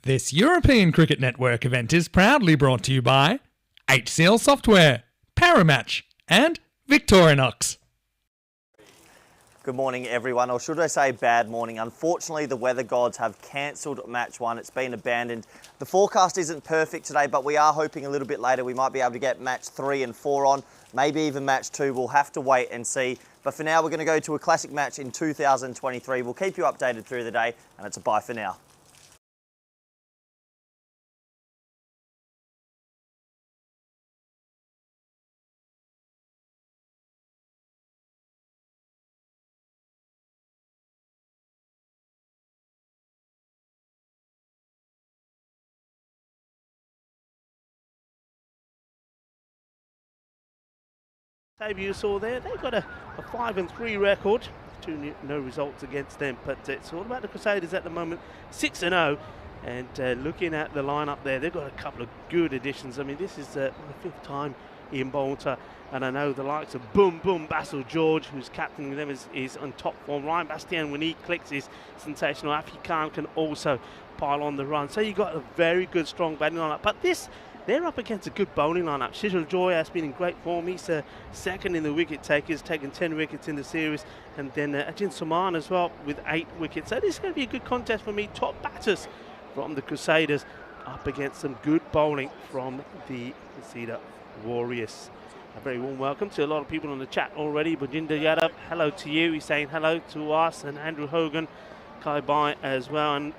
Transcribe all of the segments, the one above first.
This European Cricket Network event is proudly brought to you by HCL Software, Paramatch and Victorinox. Good morning everyone, or should I say bad morning. Unfortunately, the weather gods have cancelled match one. It's been abandoned. The forecast isn't perfect today, but we are hoping a little bit later we might be able to get match 3 and 4 on, maybe even match 2. We'll have to wait and see. But for now, we're going to go to a classic match in 2023. We'll keep you updated through the day, and it's a bye for now. Maybe you saw there, they've got a 5-3 record, no results against them, but it's all about the Crusaders at the moment, 6-0, and looking at the lineup there, they've got a couple of good additions. I mean, this is the 5th time in Malta, and I know the likes of Boom Basil George, who's captaining them, is on top form. Ryan Bastian, when he clicks, is sensational. Afi Khan can also pile on the run, so you've got a very good, strong batting lineup, but they're up against a good bowling lineup. Shishal Joy has been in great form. He's second in the wicket takers, taken 10 wickets in the series. And then Ajin Suman as well with 8 wickets. So this is going to be a good contest for me. Top batters from the Crusaders up against some good bowling from the Crusader Warriors. A very warm welcome to a lot of people on the chat already. Bajinder Yadav, hello to you. He's saying hello to us, and Andrew Hogan, Kai Bai as well, and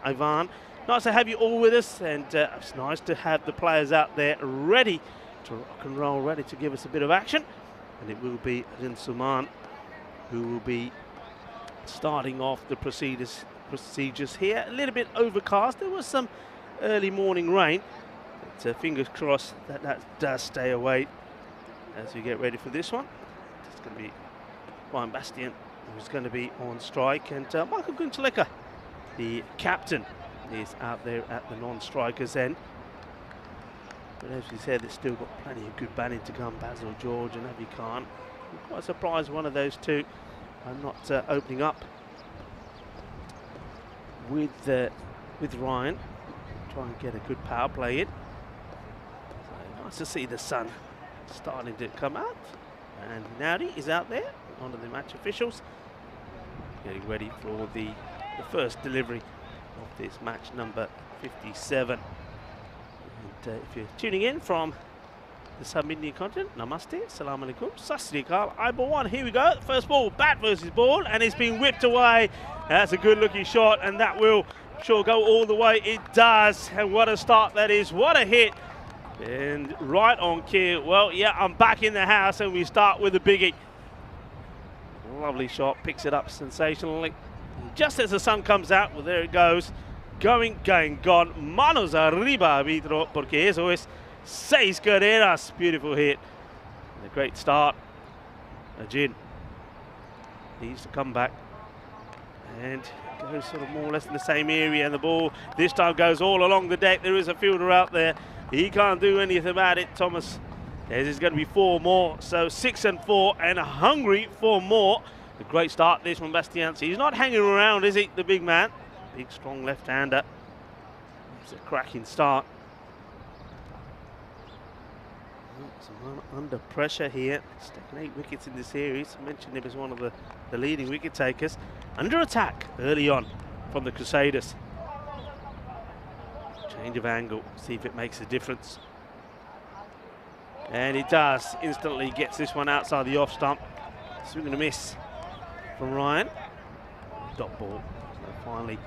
Ivan. Nice to have you all with us, and it's nice to have the players out there ready to rock and roll, ready to give us a bit of action. And it will be Ajin Suman who will be starting off the procedures here. A little bit overcast. There was some early morning rain, but fingers crossed that does stay away as we get ready for this one. It's going to be Ryan Bastian who's going to be on strike, and Michael Guntaleka, the captain, is out there at the non-strikers end. But as we said, they've still got plenty of good batting to come. Basil George and Afi Khan. I'm quite surprised one of those two are not opening up with Ryan. Try and get a good power play in. So nice to see the sun starting to come out. And Naudi is out there, one of the match officials, getting ready for the first delivery of this match number 57. And if you're tuning in from the Sub-Indian continent, Namaste, Salam Alaikum, Sasrikal, Ibo1, here we go. First ball, bat versus ball, and it's been whipped away. That's a good looking shot, and that will sure go all the way. It does, and what a start that is. What a hit, and right on cue. Well, yeah, I'm back in the house, and we start with a biggie. Lovely shot, picks it up sensationally. Just as the sun comes out, well, there it goes. Going, gone. Manos arriba, arbitro, porque eso es 6 carreras. Beautiful hit. And a great start. Ajin needs to come back. And goes sort of more or less in the same area. And the ball this time goes all along the deck. There is a fielder out there. He can't do anything about it, Thomas. There's going to be 4 more. So 6 and 4, and hungry for more. A great start this from Bastian. He's not hanging around, is he, the big man? Big, strong left-hander. It's a cracking start. Someone under pressure here. He's taken 8 wickets in the series. I mentioned him as one of the leading wicket takers. Under attack early on from the Crusaders. Change of angle, see if it makes a difference. And it does. Instantly gets this one outside the off stump. Swing and a miss from Ryan. Dot ball. So finally,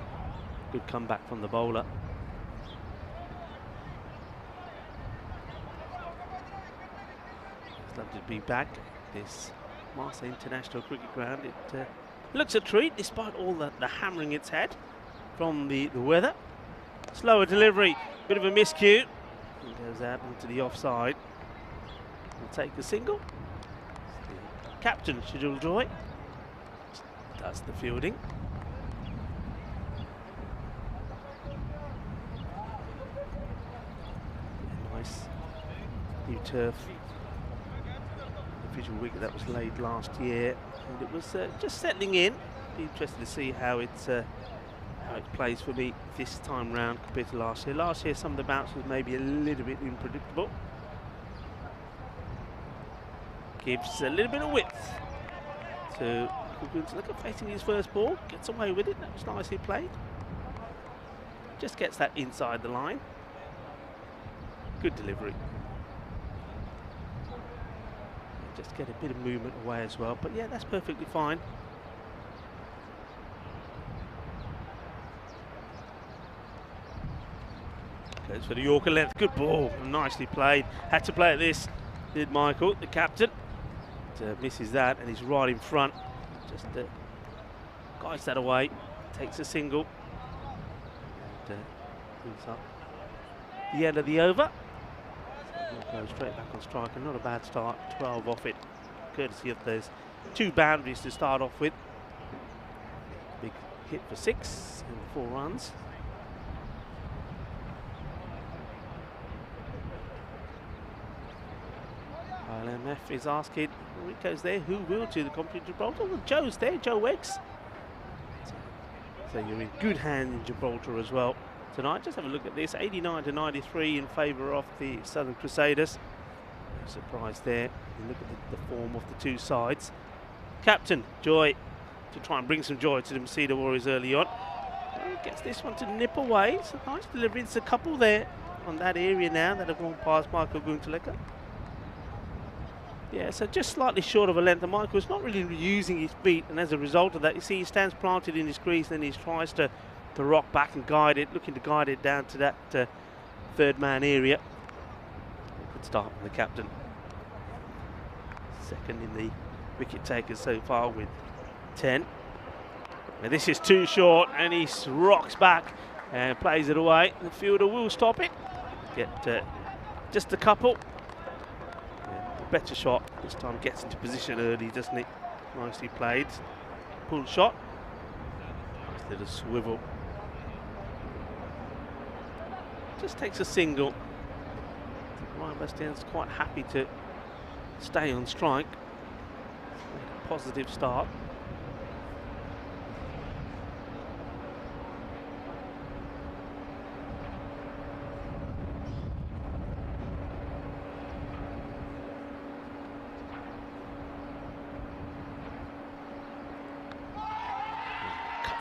good comeback from the bowler. It's lovely to be back at this Marseille International Cricket Ground. It looks a treat despite all the hammering it's had from the weather. Slower delivery, bit of a miscue. It goes out into the offside. We'll take the single. The captain, Shishal Joy, does the fielding. Nice new turf. The visual wicket that was laid last year, and it was just settling in. Be interested to see how it it plays for me this time round compared to last year. Last year, some of the bounce was maybe a little bit unpredictable. Gives a little bit of width to look at facing his first ball. Gets away with it. That was nicely played. Just gets that inside the line. Good delivery. Just get a bit of movement away as well. But yeah, that's perfectly fine. Goes for the Yorker length. Good ball. Nicely played. Had to play at this, did Michael, the captain. Misses that, and he's right in front. Just guides that away. Takes a single. And brings up the end of the over. So goes straight back on strike, and not a bad start. 12 off it, courtesy of those 2 boundaries to start off with. Big hit for 6 and 4 runs. LMF is asking, Rico's there, who will to the company Gibraltar? Well, Joe's there, Joe Weggs. So you're in good hand in Gibraltar as well tonight. Just have a look at this, 89 to 93 in favour of the Southern Crusaders. No surprise there. You look at the form of the 2 sides. Captain Joy to try and bring some joy to the Masida Warriors early on. Gets this one to nip away. It's a nice delivery. It's a couple there on that area now that have gone past Michael Gunteleka. Yeah, so just slightly short of a length, and Michael's not really using his feet, and as a result of that, you see he stands planted in his crease, then he tries to rock back and guide it, looking to guide it down to that third man area. Good start from the captain. Second in the wicket takers so far with 10. Now this is too short, and he rocks back and plays it away. The fielder will stop it. Get just a couple. Better shot this time, gets into position early, doesn't it? Nicely played. Pull shot. Nice little swivel. Just takes a single. Ryan Bastian's quite happy to stay on strike. Positive start.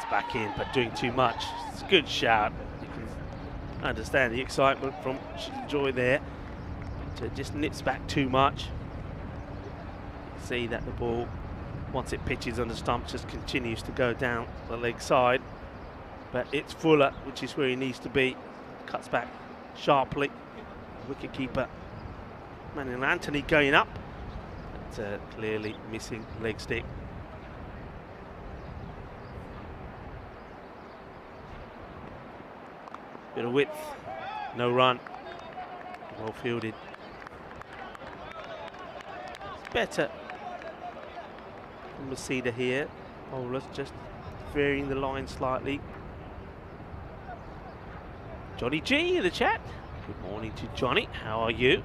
Back in, but doing too much. It's a good shout. You can understand the excitement from Joy there. But just nips back too much. See that the ball, once it pitches on the stump, just continues to go down the leg side. But it's Fuller, which is where he needs to be. Cuts back sharply. Wicket keeper Manuel Anthony going up, but clearly missing leg stick. Bit of width, no run, well fielded. It's better from Masida here. Bowlers just varying the line slightly. Johnny G in the chat. Good morning to Johnny, how are you?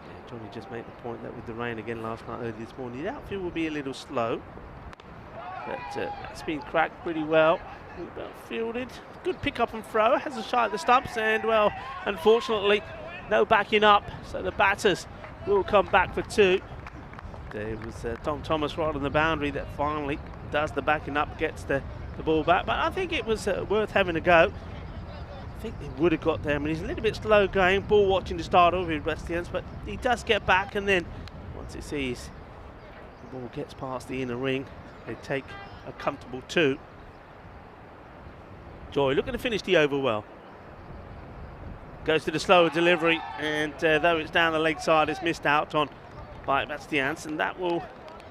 Yeah, Johnny just made the point that with the rain again last night, early this morning, the outfield will be a little slow. But it's been cracked pretty well. Well fielded. Good pick up and throw. Has a shot at the stumps, and well, unfortunately, no backing up. So the batters will come back for 2. There was Tom Thomas right on the boundary that finally does the backing up, gets the ball back. But I think it was worth having a go. I think they would have got there. I mean, he's a little bit slow going, ball watching to start over with Bastians, but he does get back, and then once it sees the ball gets past the inner ring, they take a comfortable 2. Joy looking to finish the over well. Goes to the slower delivery, and though it's down the leg side, it's missed out on by Bastians, and that will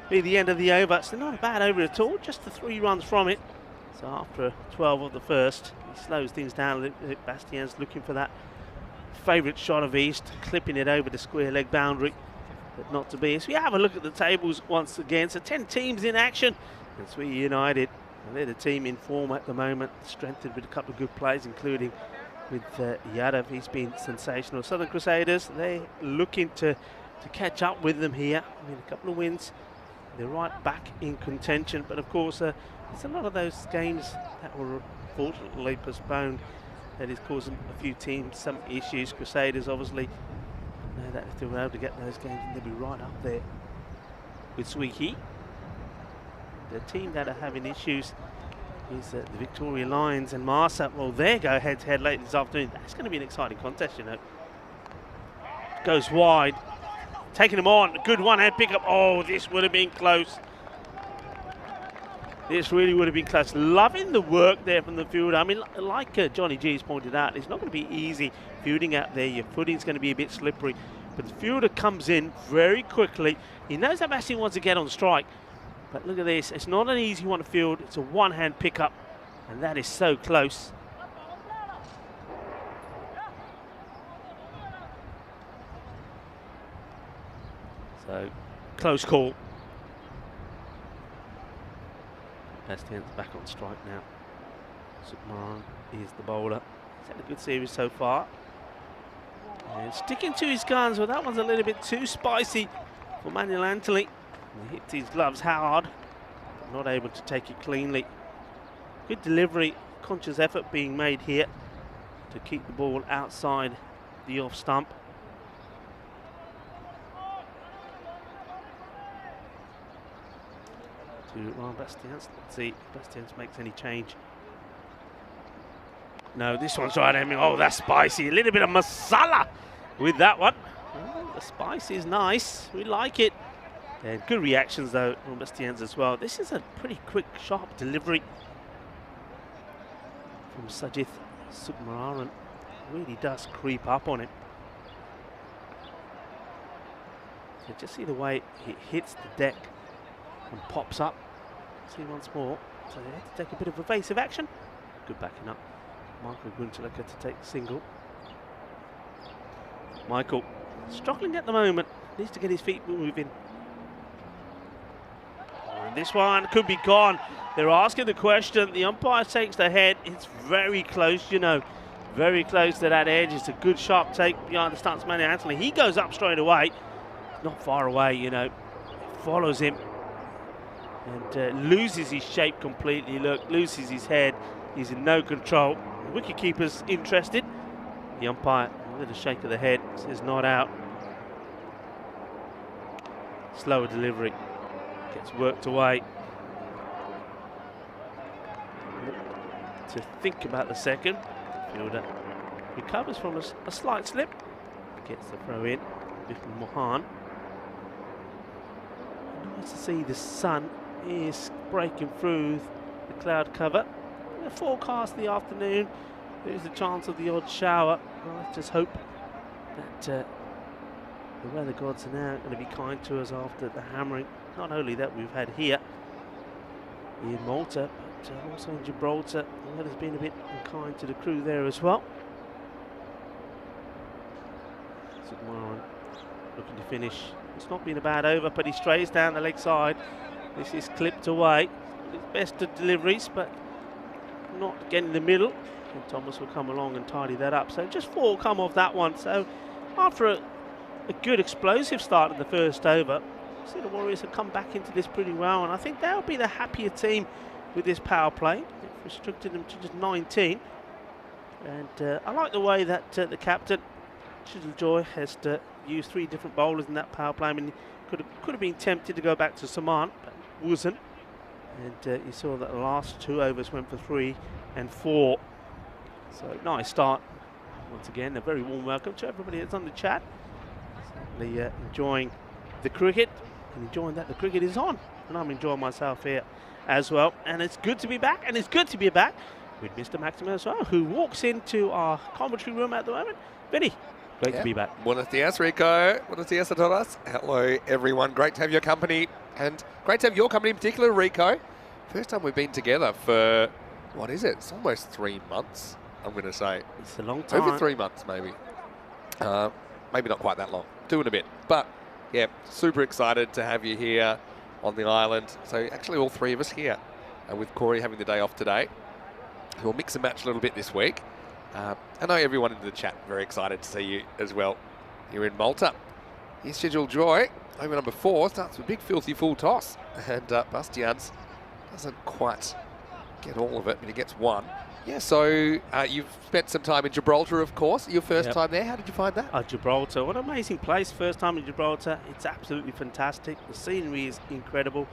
be the end of the over. It's not a bad over at all, just the 3 runs from it. So after 12 of the first, he slows things down a little bit. Bastians looking for that favourite shot of East, clipping it over the square leg boundary. But not to be. So we have a look at the tables once again. So 10 teams in action. And Swee United, and they're the team in form at the moment, strengthened with a couple of good plays, including with Yadav. He's been sensational. Southern Crusaders, they're looking to catch up with them here. I mean, a couple of wins they're right back in contention. But of course, there's a lot of those games that were unfortunately postponed that is causing a few teams some issues. Crusaders obviously know that if they were able to get those games, they'd be right up there with Sweekie. The team that are having issues is the Victoria Lions and Malta. Well, they go head-to-head late this afternoon. That's going to be an exciting contest, you know. Goes wide, taking them on. A good one-hand pickup. Oh, this would have been close. This really would have been close. Loving the work there from the field. I mean, like Johnny G has pointed out, it's not going to be easy fielding out there. Your footing's going to be a bit slippery. But the fielder comes in very quickly. He knows how much he wants to get on strike. But look at this. It's not an easy one to field. It's a one-hand pickup. And that is so close. So, close call. Bastian's back on strike now. Submaran is the bowler. He's had a good series so far. And sticking to his guns, well, that one's a little bit too spicy for Manuel Antony. He hits his gloves hard, but not able to take it cleanly. Good delivery, conscious effort being made here to keep the ball outside the off stump. To Ryan Bastians. Let's see if Bastians makes any change. No, this one's right. I mean, oh, that's spicy. A little bit of masala with that one. Oh, the spice is nice. We like it. And good reactions, though, from Bastians as well. This is a pretty quick, sharp delivery from Sajith Submaran. Really does creep up on him. So just see the way it hits the deck and pops up. See once more. So they had to take a bit of evasive action. Good backing up. Michael Guntelaka to take the single. Michael struggling at the moment. Needs to get his feet moving. And this one could be gone. They're asking the question. The umpire takes the head. It's very close, you know. Very close to that edge. It's a good sharp take behind the stance man Anthony. He goes up straight away. Not far away, you know. Follows him. And loses his shape completely. Look, loses his head. He's in no control. The wicketkeeper's interested. The umpire, with a shake of the head, says not out. Slower delivery. Gets worked away. To think about the second. Fielder recovers from a slight slip. Gets the throw in. Biffin Mohan. Nice to see the sun is breaking through the cloud cover. The forecast the afternoon, there's a chance of the odd shower. Well, let's just hope that the weather gods are now going to be kind to us after the hammering, not only that we've had here in Malta, but also in Gibraltar. The weather's been a bit unkind to the crew there as well. Submaran looking to finish. It's not been a bad over, but he strays down the leg side. This is clipped away. It's best of deliveries, but not getting in the middle. And Thomas will come along and tidy that up. So just 4 come off that one. So after a good explosive start in the first over, see the Warriors have come back into this pretty well, and I think they'll be the happier team with this power play. They've restricted them to just 19. And I like the way that the captain, Chisel Joy, has to use 3 different bowlers in that power play. I mean, could have been tempted to go back to Saman, but wasn't. And you saw that the last 2 overs went for 3 and 4. So nice start. Once again, a very warm welcome to everybody that's on the chat. Certainly enjoying the cricket and enjoying that the cricket is on. And I'm enjoying myself here as well. And it's good to be back. And it's good to be back with Mr. Maximo as well, who walks into our commentary room at the moment. Vinny, great to be back. Buenos dias, Rico. Buenos dias a todos. Hello, everyone. Great to have your company. And great to have your company in particular, Rico. First time we've been together for, what is it? It's almost 3 months, I'm going to say. It's a long time. Over 3 months, maybe. Maybe not quite that long. 2 and a bit. But, yeah, super excited to have you here on the island. So, actually, all 3 of us here. With Corey having the day off today. We'll mix and match a little bit this week. I know everyone in the chat very excited to see you as well. You're in Malta. Here's Scheduled Joy. Over number 4 starts with a big filthy full toss. And Bastians doesn't quite get all of it, but he gets one. Yeah, so you've spent some time in Gibraltar, of course. Your first time there. How did you find that? Gibraltar, what an amazing place. First time in Gibraltar. It's absolutely fantastic. The scenery is incredible.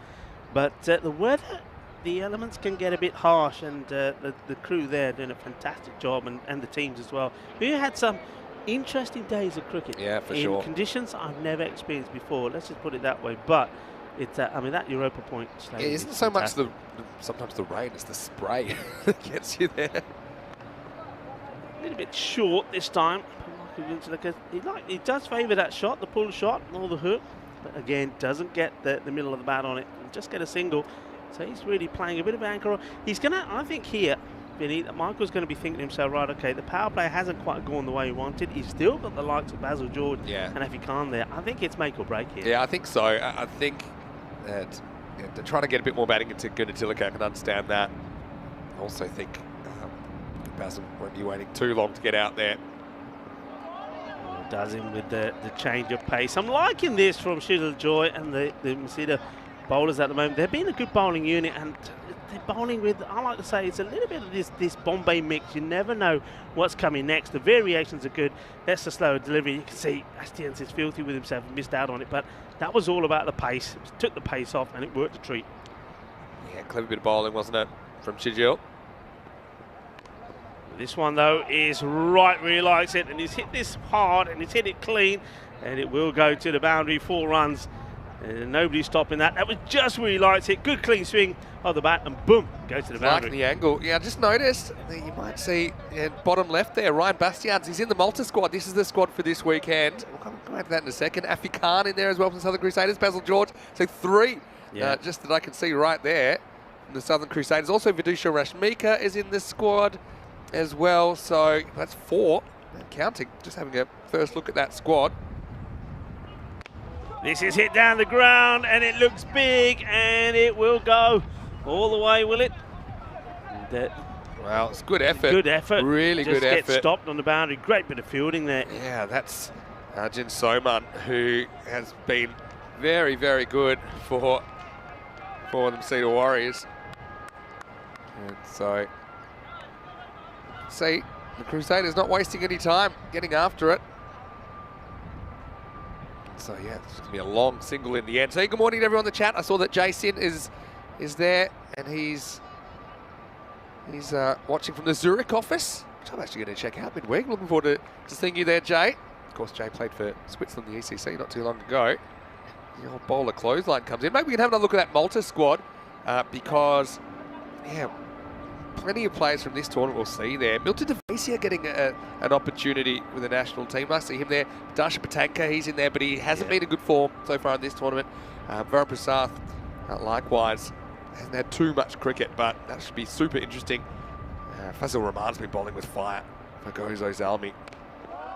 But the weather, the elements can get a bit harsh, and the crew there doing a fantastic job, and the teams as well. We had some interesting days of cricket. Yeah, for in sure. Conditions I've never experienced before. Let's just put it that way. But it's, I mean, that Europa Point stadium. It isn't so much sometimes the rain, it's the spray that gets you there. A little bit short this time. He does favour that shot, the pull shot, or the hook, but again doesn't get the middle of the bat on it. Just get a single. So he's really playing a bit of anchor. He's gonna, I think here, Vinny, that Michael's going to be thinking to himself, right, okay, the power play hasn't quite gone the way he wanted. He's still got the likes of Basil George and Afi Khan there. I think it's make or break here. Yeah, I think so. I think that they're trying to get a bit more batting into Gunatilaka. I can understand that. I also think Basil won't be waiting too long to get out there. Does him with the change of pace. I'm liking this from Scheduled Joy and the Masida bowlers at the moment. They've been a good bowling unit, and they're bowling with, I like to say, it's a little bit of this Bombay mix. You never know what's coming next. The variations are good. That's the slower delivery. You can see Bastians is filthy with himself and missed out on it, but that was all about the pace. It took the pace off, and it worked a treat. Yeah, clever bit of bowling, wasn't it, from Scheduled? This one, though, is right where he likes it, and he's hit this hard, and he's hit it clean, and it will go to the boundary, 4 runs. And nobody's stopping that. That was just where he likes it. Good clean swing of the bat, and boom, goes to the boundary. Liking the angle. Yeah, I just noticed that you might see bottom left there, Ryan Bastians. He's in the Malta squad. This is the squad for this weekend. We'll come back to that in a second. Afi Khan in there as well from the Southern Crusaders. Basil George. So 3, just that I can see right there from the Southern Crusaders. Also, Vidusha Rashmika is in this squad as well. So that's 4. And counting. Just having a first look at that squad. This is hit down the ground, and it looks big, and it will go all the way, will it? Well, it's good effort. Good effort. Really just good effort. Gets stopped on the boundary. Great bit of fielding there. Yeah, that's Arjun Soman, who has been very, very good for the Masita Warriors. And so, see, the Crusaders not wasting any time getting after it. So yeah, it's going to be a long single in the end. So good morning to everyone in the chat. I saw that Jason is there, and he's watching from the Zurich office, which I'm actually going to check out midweek. Looking forward to seeing you there, Jay. Of course, Jay played for Switzerland, the ECC, not too long ago. The old bowler clothesline comes in. Maybe we can have another look at that Malta squad because, yeah, plenty of players from this tournament we'll see there. Milton Devasia getting an opportunity with the national team. I see him there. Darsha Patanka, he's in there, but he hasn't been in good form so far in this tournament. Varun Prasad, likewise, hasn't had too much cricket, but that should be super interesting. Fazil Rahman's been bowling with fire for Gozo Zalmi.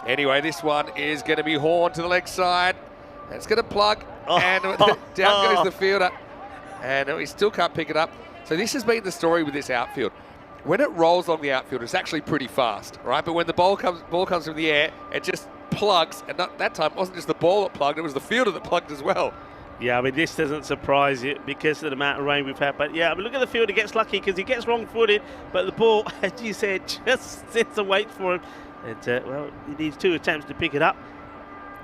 Anyway, this one is going to be horned to the leg side. And it's going to plug, and down goes the fielder. And he still can't pick it up. So this has been the story with this outfield. When it rolls along the outfield, it's actually pretty fast, right? But when the ball comes from the air, it just plugs. And that time, it wasn't just the ball that plugged, it was the fielder that plugged as well. Yeah, I mean, this doesn't surprise you because of the amount of rain we've had. But yeah, I mean, look at the fielder, gets lucky because he gets wrong-footed. But the ball, as you said, just sits and waits for him. And, well, he needs 2 attempts to pick it up.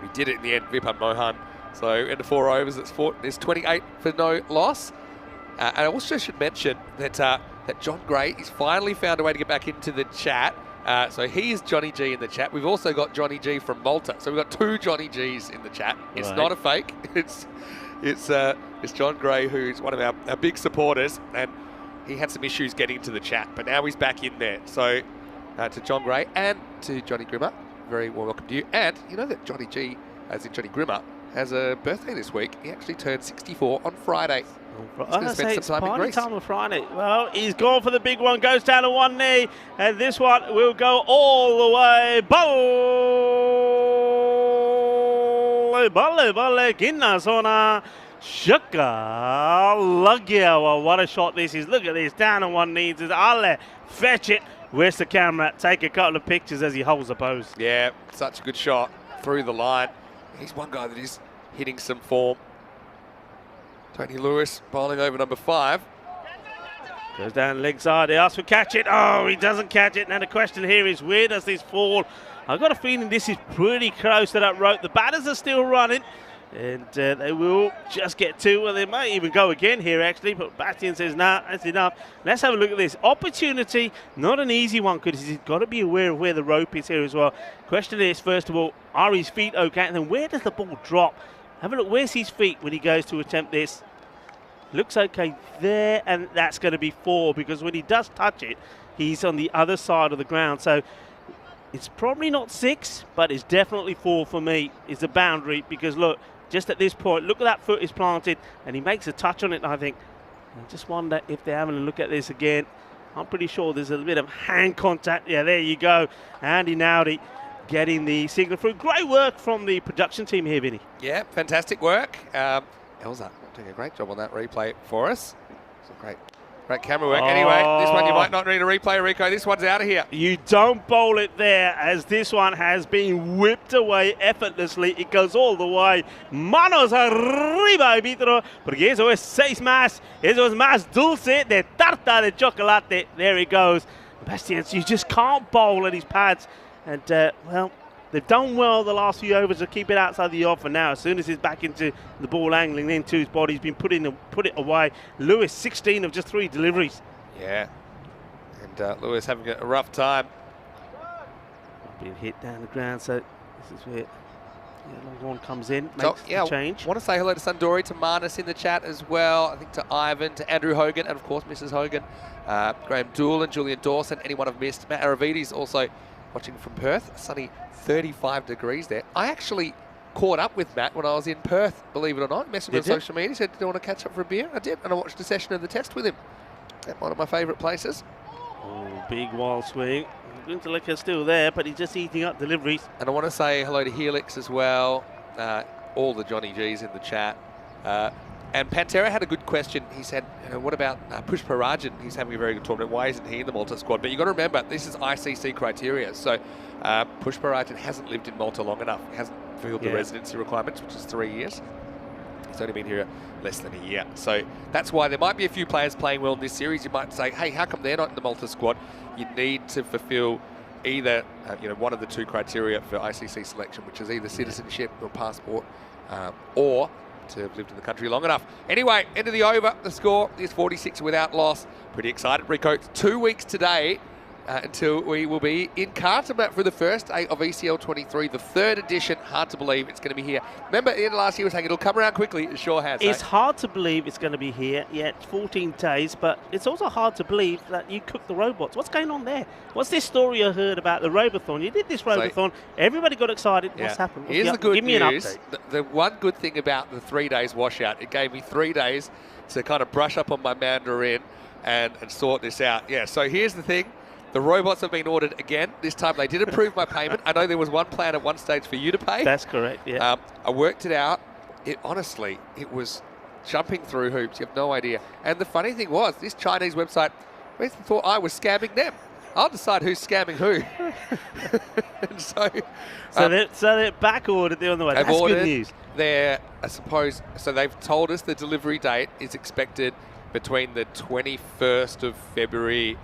We did it in the end, Vipan Mohan. So into 4 overs, it's 28 for no loss. And I also should mention that John Gray has finally found a way to get back into the chat. So he is Johnny G in the chat. We've also got Johnny G from Malta. So we've got 2 Johnny Gs in the chat. It's not a fake. It's John Gray, who's one of our big supporters, and he had some issues getting into the chat, but now he's back in there. So to John Gray and to Johnny Grimmer, very warm welcome to you. And you know that Johnny G, as in Johnny Grimmer, has a birthday this week. He actually turned 64 on Friday. He's going to spend some time in Greece. Time on Friday. Well, he's gone for the big one, goes down to one knee, and this one will go all the way. Balle, Ginna Sona, Shaka, Lagya. Well, what a shot this is. Look at this, down on one knee. Ale, fetch it. Where's the camera? Take a couple of pictures as he holds the pose. Yeah, such a good shot through the line. He's one guy that is hitting some form. Tony Lewis bowling over number 5. Goes down leg side, he asks for catch it. Oh, he doesn't catch it. Now the question here is, where does this fall? I've got a feeling this is pretty close to that rope. The batters are still running, and they will just get 2. Well, they might even go again here, actually, but Bastian says, nah, that's enough. Let's have a look at this. Opportunity, not an easy one, because he's got to be aware of where the rope is here as well. Question is, first of all, are his feet okay? And then where does the ball drop? Have a look, where's his feet when he goes to attempt this? Looks okay there, and that's going to be 4, because when he does touch it, he's on the other side of the ground. So it's probably not 6, but it's definitely 4 for me. It's a boundary, because look, just at this point, look at that foot is planted, and he makes a touch on it, I think. I just wonder if they're having a look at this again. I'm pretty sure there's a bit of hand contact. Yeah, there you go. Andy Nowdy getting the signal through. Great work from the production team here, Vinny. Yeah, fantastic work. Elza doing a great job on that replay for us. It's a great camera work. Anyway, this one you might not need a replay, Rico. This one's out of here. You don't bowl it there, as this one has been whipped away effortlessly. It goes all the way. Manos arriba, árbitro, porque eso es 6 más. Eso es más dulce de tarta de chocolate. There he goes. Bastian, you just can't bowl at his pads. And, well, they've done well the last few overs to keep it outside the off, and now as soon as he's back into the ball angling into his body, he's been put it away. Lewis, 16 of just 3 deliveries. Yeah, and Lewis having a rough time. Being hit down the ground, so this is where Longhorn comes in, makes the change. I want to say hello to Sundori, to Marnus in the chat as well, I think to Ivan, to Andrew Hogan, and of course Mrs. Hogan, Graham Doolan, Julian Dawson, anyone I've missed. Matt Aravides also watching from Perth, sunny 35 degrees there. I actually caught up with Matt when I was in Perth, believe it or not. Messaged him on social media, he said, do you want to catch up for a beer? I did, and I watched a session of the test with him at one of my favourite places. Oh, big wild swing. Gunther still there, but he's just eating up deliveries. And I want to say hello to Helix as well, all the Johnny G's in the chat. And Pantera had a good question. He said, what about Pushpa Rajan? He's having a very good tournament. Why isn't he in the Malta squad? But you've got to remember, this is ICC criteria. So Pushpa Rajan hasn't lived in Malta long enough. He hasn't fulfilled the residency requirements, which is 3 years. He's only been here less than a year. So that's why there might be a few players playing well in this series. You might say, hey, how come they're not in the Malta squad? You need to fulfill either one of the 2 criteria for ICC selection, which is either citizenship or passport, or to have lived in the country long enough. Anyway, end of the over. The score is 46 without loss. Pretty excited, Rico. It's 2 weeks today until we will be in Khartoum for the first day of ECL 23, the 3rd edition. Hard to believe it's going to be here. Remember, at the end of last year, we were saying it'll come around quickly. It sure has. It's hard to believe it's going to be here. Yeah, it's 14 days, but it's also hard to believe that you cooked the robots. What's going on there? What's this story I heard about the Robothon? You did this Robothon. Everybody got excited. What's happened? Here's the good Give me news. an update. The one good thing about the 3 days washout, it gave me 3 days to kind of brush up on my Mandarin and sort this out. Yeah, so here's the thing. The robots have been ordered again. This time they did approve my payment. I know there was one plan at one stage for you to pay. That's correct, yeah. I worked it out. Honestly, it was jumping through hoops. You have no idea. And the funny thing was, this Chinese website thought I was scamming them. I'll decide who's scamming who. And so they're back ordered. They're on the way. That's good news. I suppose, so they've told us the delivery date is expected between the 21st of February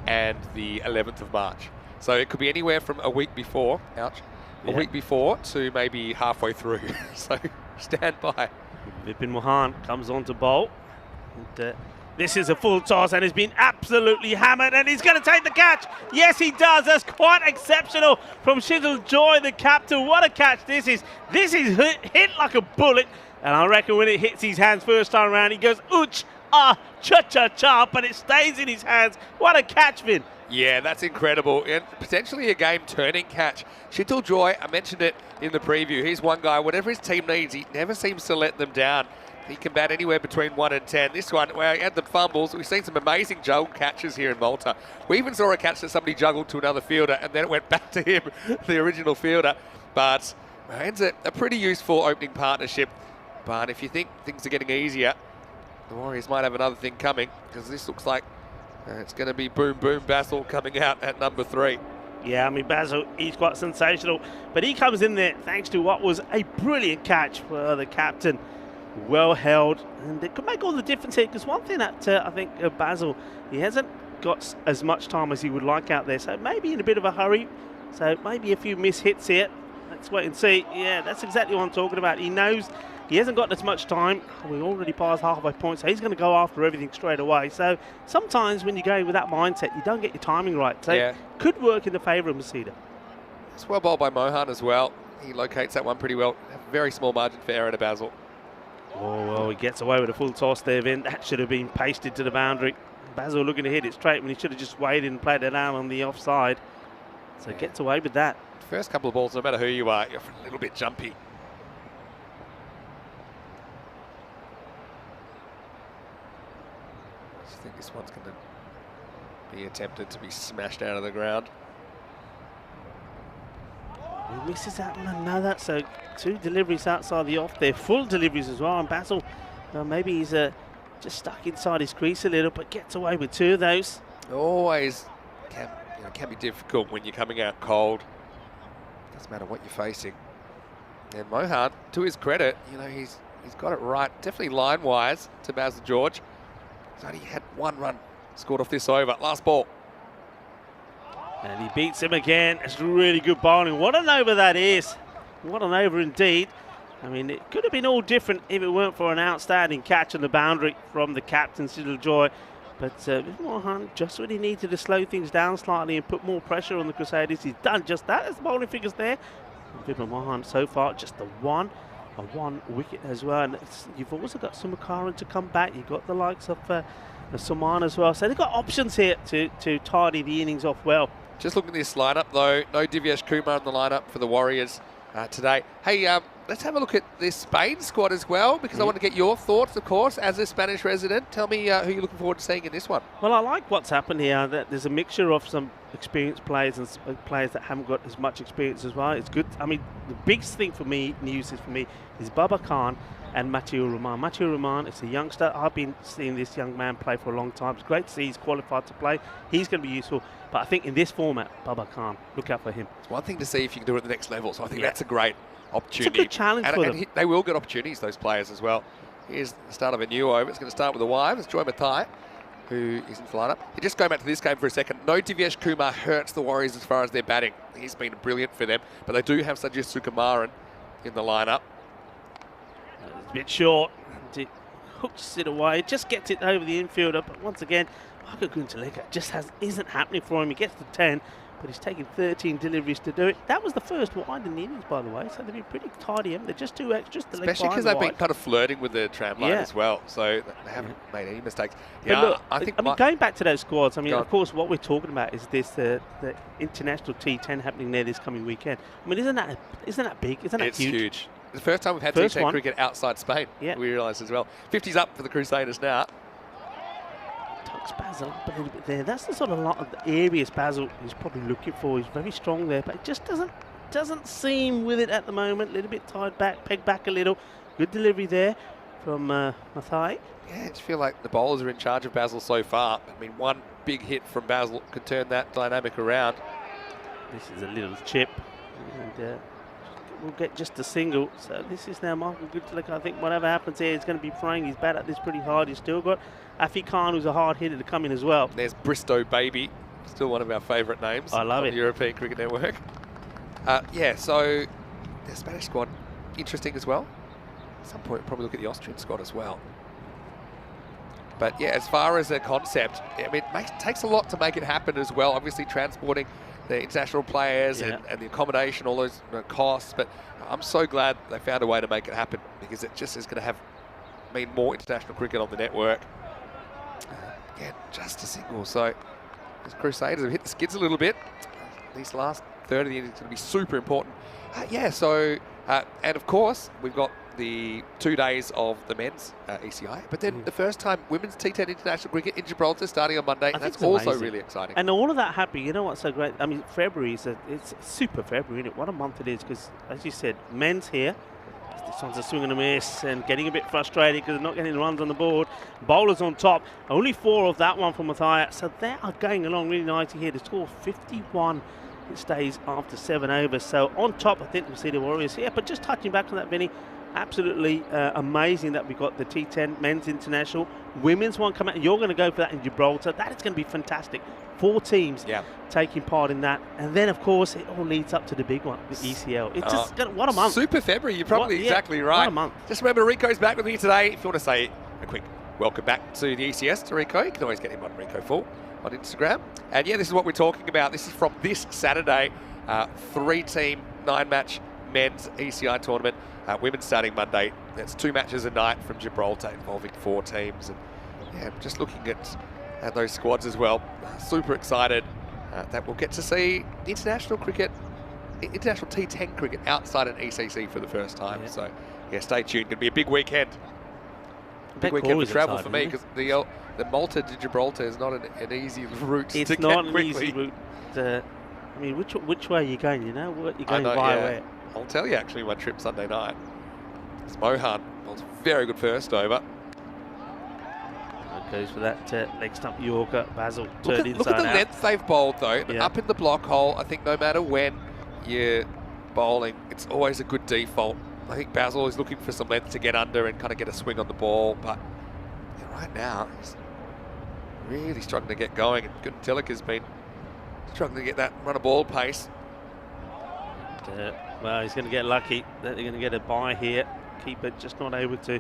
and the 11th of March. So it could be anywhere from a week before, a week before to maybe halfway through. So stand by. Vipin Mohan comes on to bowl. And, this is a full toss and has been absolutely hammered, and he's going to take the catch. Yes, he does. That's quite exceptional from Shizul Joy, the captain. What a catch this is. This is hit like a bullet, and I reckon when it hits his hands first time around, he goes, ooch, ah, cha-cha-cha, but it stays in his hands. What a catch, Vin. Yeah, that's incredible, and potentially a game-turning catch. Shittul Joy, I mentioned it in the preview. He's one guy, whatever his team needs, he never seems to let them down. He can bat anywhere between 1 and 10. This one, well, he had the fumbles. We've seen some amazing juggle catches here in Malta. We even saw a catch that somebody juggled to another fielder, and then it went back to him, the original fielder. But it's a pretty useful opening partnership. But if you think things are getting easier, the Warriors might have another thing coming, because this looks like it's going to be boom, boom, Basil coming out at number 3. Yeah, I mean, Basil, he's quite sensational. But he comes in there thanks to what was a brilliant catch for the captain. Well held. And it could make all the difference here, because one thing that I think Basil, he hasn't got as much time as he would like out there. So maybe in a bit of a hurry. So maybe a few miss hits here. Let's wait and see. Yeah, that's exactly what I'm talking about. He knows he hasn't got as much time. We already passed halfway point, so he's going to go after everything straight away. So sometimes when you go with that mindset, you don't get your timing right. So it could work in the favour of Masida. It's well bowled by Mohan as well. He locates that one pretty well. A very small margin for error to Basil. Oh, well, he gets away with a full toss there, Vin. That should have been pasted to the boundary. Basil looking to hit it straight when he should have just waited and played it out on the offside. So gets away with that. First couple of balls, no matter who you are, you're a little bit jumpy. I think this one's going to be attempted to be smashed out of the ground. He misses out on another, so 2 deliveries outside the off there, full deliveries as well. And Basil, maybe he's just stuck inside his crease a little, but gets away with 2 of those. Always can be difficult when you're coming out cold. Doesn't matter what you're facing. And Mohan, to his credit, he's got it right, definitely line-wise to Basil George. He's only had 1 run scored off this over. Last ball. And he beats him again. It's really good bowling. What an over that is. What an over indeed. I mean, it could have been all different if it weren't for an outstanding catch on the boundary from the captain, Sidil Joy. But Mohan just really needed to slow things down slightly and put more pressure on the Crusaders. He's done just that. There's the bowling figures there. Vipin Mohan so far, just a one wicket as well. And you've also got Sumakaran to come back. You've got the likes of Saman as well. So they've got options here to tidy the innings off well. Just looking at this lineup, though, no Divyesh Kumar in the lineup for the Warriors today. Hey, let's have a look at this Spain squad as well, because I want to get your thoughts, of course, as a Spanish resident. Tell me who you're looking forward to seeing in this one. Well, I like what's happened here. That there's a mixture of some experienced players and players that haven't got as much experience as well. It's good. I mean, the biggest thing for me, news is for me, is Baba Khan and Matthew Rahman. Matthew Rahman is a youngster. I've been seeing this young man play for a long time. It's great to see he's qualified to play. He's going to be useful. But I think in this format, Baba Khan, look out for him. It's one thing to see if you can do it at the next level, so I think that's a great opportunity. It's a good challenge for them. And they will get opportunities, those players as well. Here's the start of a new over. It's going to start with the wide. It's Joy Mathai, who is in the lineup. Just going back to this game for a second, no Divyesh Kumar hurts the Warriors as far as their batting. He's been brilliant for them, but they do have Sajid Sukumaran in the lineup. It's a bit short. It hooks it away. Just gets it over the infielder, but once again, Michael Guntaleka just isn't happening for him. He gets to 10, but he's taking 13 deliveries to do it. That was the first wide in the innings, by the way, so they've been pretty tidy. They're just 2 extras. Especially because they've been kind of flirting with the tram line as well, so they haven't made any mistakes. Yeah, look, I mean, going back to those squads, I mean, of course, what we're talking about is this the international T10 happening there this coming weekend. I mean, isn't that big? Isn't that huge? It's huge. The first time we've had T10 cricket outside Spain, we realise as well. 50's up for the Crusaders now. Tucks Basil up a little bit there. That's the sort of lot of the areas Basil is probably looking for. He's very strong there, but it just doesn't seem with it at the moment. A little bit tied back, pegged back a little. Good delivery there from Mathai. Yeah, I just feel like the bowlers are in charge of Basil so far. I mean, one big hit from Basil could turn that dynamic around. This is a little chip, and we'll get just a single. So this is now Michael Guntaleka. I think whatever happens here, he's going to be throwing his bat at this pretty hard. He's still got Afi Khan, who's a hard hitter, to come in as well. There's Bristow Baby, still one of our favourite names. I love it. On the European Cricket Network. So the Spanish squad, interesting as well. At some point, we'll probably look at the Austrian squad as well. But yeah, as far as a concept, I mean, it takes a lot to make it happen as well. Obviously, transporting the international players and the accommodation, all those costs. But I'm so glad they found a way to make it happen, because it just is going to mean more international cricket on the network. Again, just a single. So the Crusaders have hit the skids a little bit. These last third of the innings is going to be super important. And of course, we've got the 2 days of the men's ECI, but then the first time women's T10 international cricket in Gibraltar starting on Monday, and that's also really exciting. And all of that happening, you know what's so great? I mean, February it's super February, isn't it? What a month it is, because as you said, men's here. This one's a swing and a miss and getting a bit frustrated because they're not getting the runs on the board. Bowlers on top, only 4 of that one from Mathai, so they are going along really nicely here to score 51 It stays after 7 overs. So on top, I think we'll see the Warriors here. But just touching back on that, Vinny, absolutely amazing that we got the T10 Men's International. Women's one come out, and you're going to go for that in Gibraltar. That is going to be fantastic. 4 teams taking part in that. And then, of course, it all leads up to the big one, the ECL. It's just, what a month. Super February, you're probably exactly right. What a month. Just remember, Rico's back with me today. If you want to say a quick welcome back to the ECS to Rico, you can always get him on Rico4 on Instagram. And yeah, this is what we're talking about. This is from this Saturday, 3-team, 9-match men's ECI tournament. Women's starting Monday. That's 2 matches a night from Gibraltar involving 4 teams. And yeah, just looking at those squads as well. Super excited that we'll get to see international cricket, international T10 cricket outside an ECC for the first time. So yeah, stay tuned. Going to be a big weekend. Big weekend for travel for me, because the Malta to Gibraltar is not an easy route to get quickly. It's not an easy route. I mean, which way are you going? You know, what you're going via where? I'll tell you actually my trip Sunday night. It's Mohan. Well, it's a very good first over. Goes for that leg stump Yorker. Basil Look at the length they've bowled though. Up in the block hole, I think no matter when you're bowling, it's always a good default. I think Basil is looking for some length to get under and kind of get a swing on the ball, but right now he's really struggling to get going, and Tillich has been struggling to get that run of ball pace. Well, he's going to get lucky that they're going to get a bye here. Keeper just not able to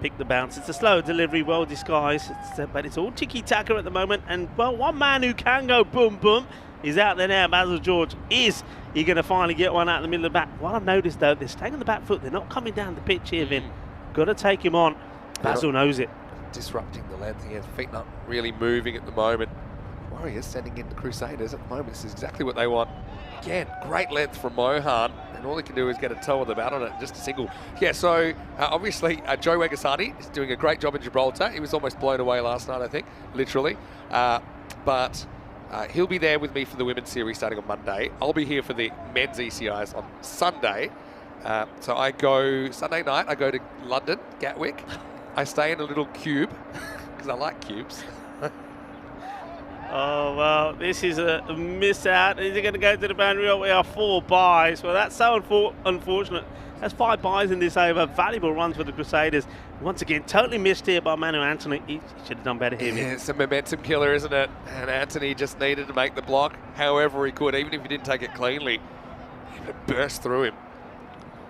pick the bounce. It's a slow delivery, well disguised, but it's all tiki-taka at the moment. And, well, one man who can go boom, boom is out there now. Basil George. Is he going to finally get one out in the middle of the bat? What I've noticed, though, they're staying on the back foot. They're not coming down the pitch here, Vin. Got to take him on. Basil knows it. Disrupting the length here. Feet not really moving at the moment. Warriors sending in the Crusaders at the moment. This is exactly what they want. Again, great length from Mohan, and all he can do is get a toe of the bat on it, just a single. Yeah, so obviously Joe Wegasani is doing a great job in Gibraltar. He was almost blown away last night, I think, literally. But he'll be there with me for the women's series starting on Monday. I'll be here for the men's ECIs on Sunday. So I go, Sunday night, I go to London, Gatwick. I stay in a little cube, because I like cubes. Oh, well, this is a miss out. Is he going to go to the boundary? Oh, we are 4 byes. Well, that's so unfortunate. That's 5 byes in this over. Valuable runs for the Crusaders. Once again, totally missed here by Manu Anthony. He should have done better here. Yeah, it's a momentum killer, isn't it? And Anthony just needed to make the block however he could, even if he didn't take it cleanly. It burst through him.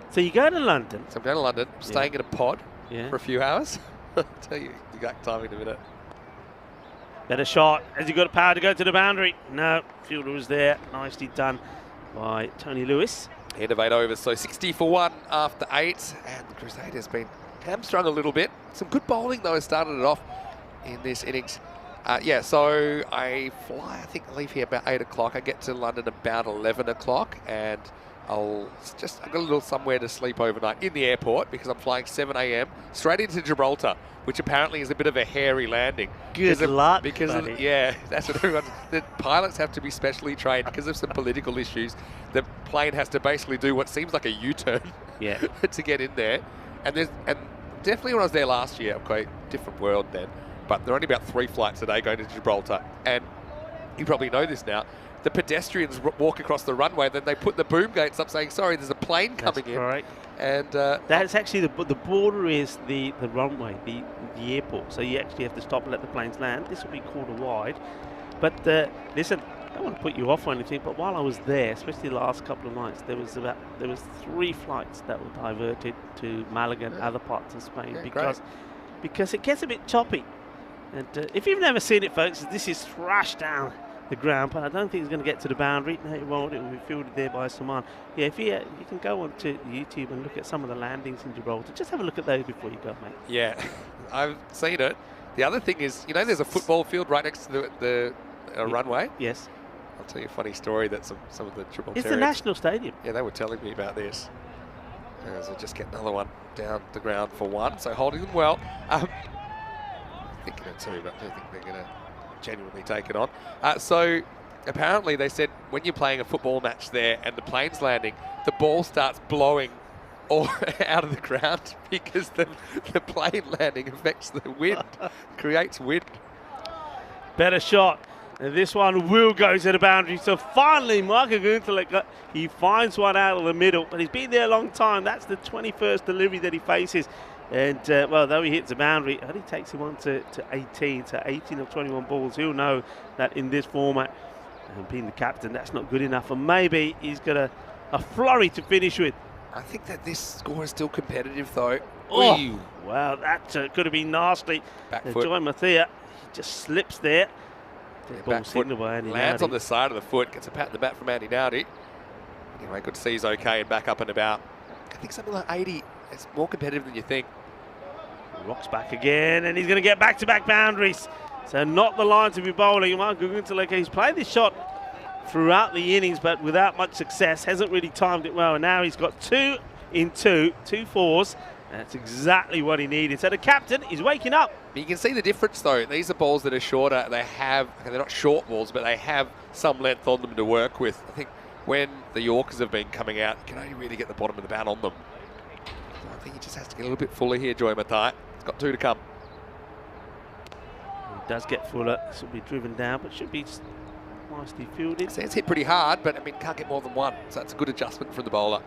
So you go to London. So I'm going to London, staying in a pod for a few hours. I'll tell you the exact time in a minute. Better shot. Has he got power to go to the boundary? No. Fielder was there. Nicely done by Tony Lewis. End of 8 overs, so 60 for 1 after 8. And the Crusaders been hamstrung a little bit. Some good bowling, though, started it off in this innings. Yeah, so I fly, I think I leave here about 8 o'clock. I get to London about 11 o'clock, and I've got a little somewhere to sleep overnight in the airport, because I'm flying 7 a.m. straight into Gibraltar, which apparently is a bit of a hairy landing. Good luck, yeah, that's what everyone. The pilots have to be specially trained because of some political issues. The plane has to basically do what seems like a U-turn to get in there. And definitely when I was there last year, okay, different world then. But there are only about 3 flights a day going to Gibraltar, and you probably know this now. The pedestrians walk across the runway, then they put the boom gates up saying, sorry, there's a plane coming in. Correct. And that's actually the border is the runway, the airport. So you actually have to stop and let the planes land. This will be quarter wide. But listen, I don't want to put you off or anything, but while I was there, especially the last couple of nights, there was 3 flights that were diverted to Malaga and other parts of Spain because it gets a bit choppy. And if you've never seen it, folks, this is thrashed down the ground, but I don't think it's going to get to the boundary. No, it won't. It will be fielded there by Saman. Yeah, if you can go on to YouTube and look at some of the landings in Gibraltar. Just have a look at those before you go, mate. Yeah, I've seen it. The other thing is, you know, there's a football field right next to the runway. Yes. I'll tell you a funny story that some of the Gibraltarians... It's the national stadium. Yeah, they were telling me about this. So just get another one down the ground for 1. So holding them well. Thinking of 2, but I don't think they're going to genuinely take it on. So apparently they said when you're playing a football match there and the plane's landing, the ball starts blowing all out of the ground because the plane landing affects the wind, creates wind. Better shot. And this one will go to the boundary. So finally, Michael Gunther, he finds one out of the middle. But he's been there a long time. That's the 21st delivery that he faces. And, well, though he hits the boundary, it only takes him on to 18. So 18 of 21 balls. He'll know that in this format, and being the captain, that's not good enough. And maybe he's got a flurry to finish with. I think that this score is still competitive, though. Oh, Ooh. wow, that could have been nasty. Back foot. Joy Mathia, he just slips there. Back foot lands on the side of the foot, gets a pat in the bat from Andy Nowdy. Anyway, good to see he's okay and back up and about. I think something like 80 is more competitive than you think. Rocks back again, and he's going to get back-to-back boundaries. So not the line to be bowling. He's played this shot throughout the innings, but without much success. Hasn't really timed it well, and now he's got 2 in 2 fours. That's exactly what he needed. So the captain is waking up. You can see the difference, though. These are balls that are shorter. They're not short balls, but they have some length on them to work with. I think when the Yorkers have been coming out, you can only really get the bottom of the bat on them. So I think he just has to get a little bit fuller here, Joy Mathai. He's got 2 to come. He does get fuller. This will be driven down, but should be nicely fielded. So it's hit pretty hard, but I mean, can't get more than 1. So that's a good adjustment from the bowler.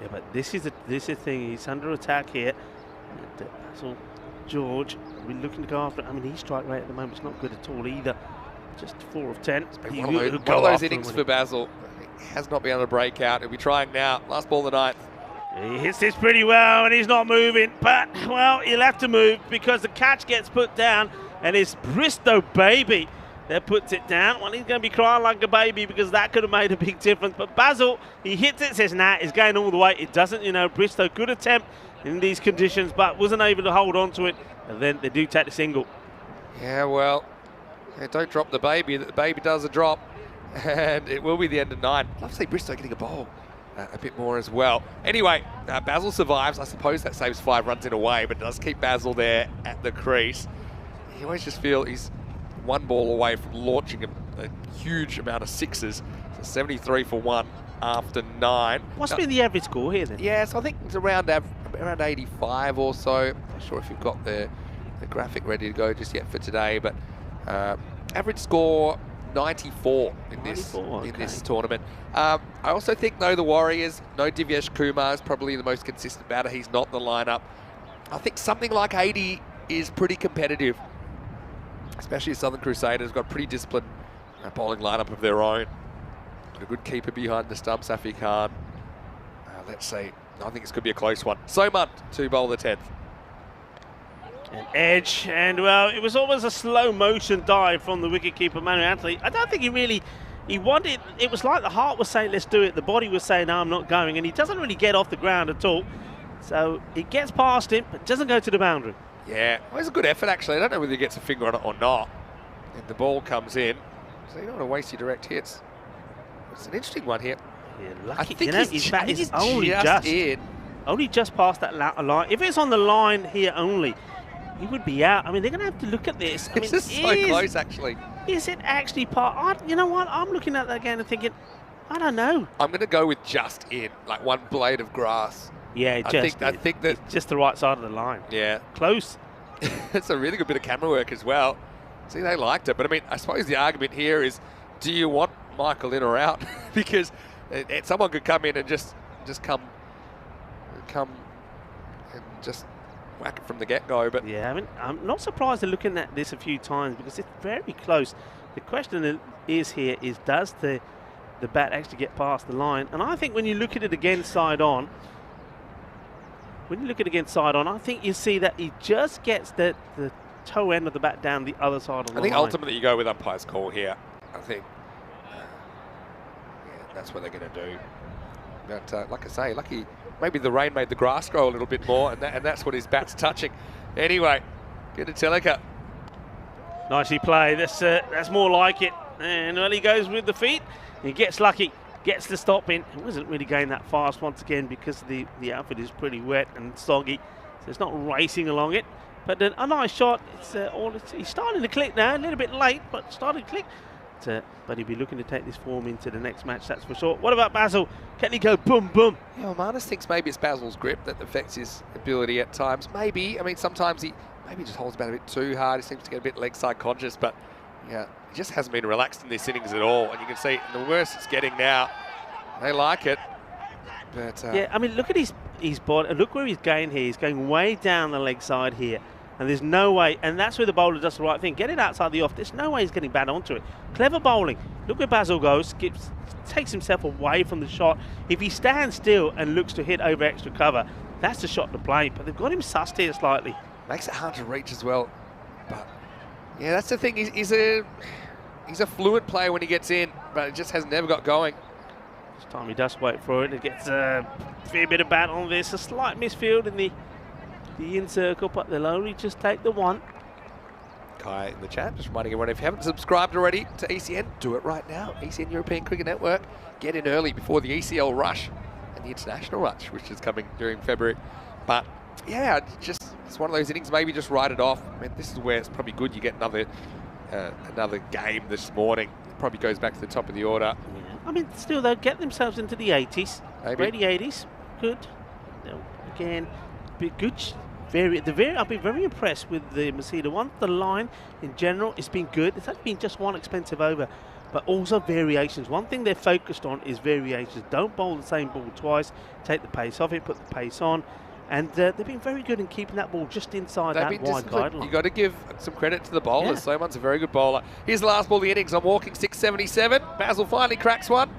Yeah, but this is the thing. He's under attack here. And, so George, we're looking to go after. I mean, his strike rate at the moment is not good at all either. Just 4 of 10. One of those innings for Basil. He has not been able to break out. He'll be trying now. Last ball of the 9th. He hits this pretty well, and he's not moving. But, well, he'll have to move because the catch gets put down, and it's Bristow baby that puts it down. Well, he's going to be crying like a baby because that could have made a big difference. But Basil, he hits it, says, nah, it's going all the way. It doesn't, Bristow, good attempt in these conditions, but wasn't able to hold on to it. And then they do take the single. Yeah, well, don't drop the baby. The baby does a drop, and it will be the end of 9. I'd love to see Bristow getting a bowl a bit more as well. Anyway, Basil survives. I suppose that saves 5 runs in a way, but it does keep Basil there at the crease. You always just feel he's 1 ball away from launching a huge amount of 6s. So 73 for 1 after 9. What's been the average score here then? Yeah, so I think it's around 85 or so. Not sure if you've got the graphic ready to go just yet for today, but average score 94 in this tournament. I also think, though, the Warriors, no Divyesh Kumar is probably the most consistent batter. He's not in the lineup. I think something like 80 is pretty competitive, especially Southern Crusaders. Got a pretty disciplined bowling lineup of their own. Got a good keeper behind the stump, Safi Khan. Let's see. I think this could be a close one. Soman to bowl the 10th. An edge, and well, it was almost a slow motion dive from the wicketkeeper, Manu Anthony. I don't think he wanted, it was like the heart was saying, let's do it. The body was saying, no, I'm not going, and he doesn't really get off the ground at all. So it gets past him, but doesn't go to the boundary. Yeah, well, it's a good effort, actually. I don't know whether he gets a finger on it or not. And the ball comes in, so you don't want to waste your direct hits. It's an interesting one here. Yeah, lucky. I think his bat is only just past that line. If it's on the line here only, he would be out. I mean, they're going to have to look at this. I mean, this is so close, actually. Is it actually part? You know what? I'm looking at that again and thinking, I don't know. I'm going to go with just in, like 1 blade of grass. Yeah, I think that just the right side of the line. Yeah, close. It's a really good bit of camera work as well. See, they liked it, but I mean, I suppose the argument here is, do you want Michael in or out? Because someone could come in and just come and just whack it from the get-go. But yeah, I mean, I'm not surprised they're looking at this a few times because it's very close. The question is here is, does the bat actually get past the line? And I think when you look at it again side on, I think you see that he just gets the toe end of the bat down the other side of the line. I think ultimately you go with umpire's call here. I think that's what they're going to do. But like I say, lucky maybe the rain made the grass grow a little bit more, and that's what his bat's touching. Anyway, good to Teleka. Nicely played. That's more like it. And well, he goes with the feet. He gets lucky, gets the stop in. He wasn't really going that fast once again because the outfit is pretty wet and soggy, so it's not racing along it. But then a nice shot. He's starting to click now, a little bit late, but starting to click. But he'll be looking to take this form into the next match, that's for sure. What about Basil? Can he go boom, boom? Yeah, well, Marnus thinks maybe it's Basil's grip that affects his ability at times. Maybe. I mean, sometimes he maybe just holds the bat a bit too hard. He seems to get a bit leg side conscious, but Yeah, he just hasn't been relaxed in this innings at all. And you can see the worse it's getting now. They like it. But, yeah, I mean, look at his body. And look where he's going here. He's going way down the leg side here. And there's no way. And that's where the bowler does the right thing. Get it outside the off. There's no way he's getting bad onto it. Clever bowling. Look where Basil goes. Takes himself away from the shot. If he stands still and looks to hit over extra cover, that's the shot to play. But they've got him sussed here slightly. Makes it hard to reach as well. But, yeah, that's the thing. He's a fluid player when he gets in, but it just has never got going. This time he does wait for it. It gets a fair bit of bat on this. A slight misfield in the in circle, but they'll only just take the one. Kai in the chat, just reminding everyone, if you haven't subscribed already to ECN, do it right now. ECN European Cricket Network. Get in early before the ECL rush and the international rush, which is coming during February. But yeah, it's one of those innings, maybe just write it off. I mean, this is where it's probably good you get another game this morning. It probably goes back to the top of the order. Yeah. I mean, still, they'll get themselves into the 80s. Maybe. Early 80s. Good. Again, be good. I've been very impressed with the Masida one. The line in general has been good. It's only been just one expensive over, but also variations. One thing they're focused on is variations. Don't bowl the same ball twice. Take the pace off it, put the pace on. And they've been very good in keeping that ball just inside that wide guideline. You've got to give some credit to the bowlers. Yeah. Soman's a very good bowler. Here's the last ball of the innings. I'm walking 677. Basil finally cracks one.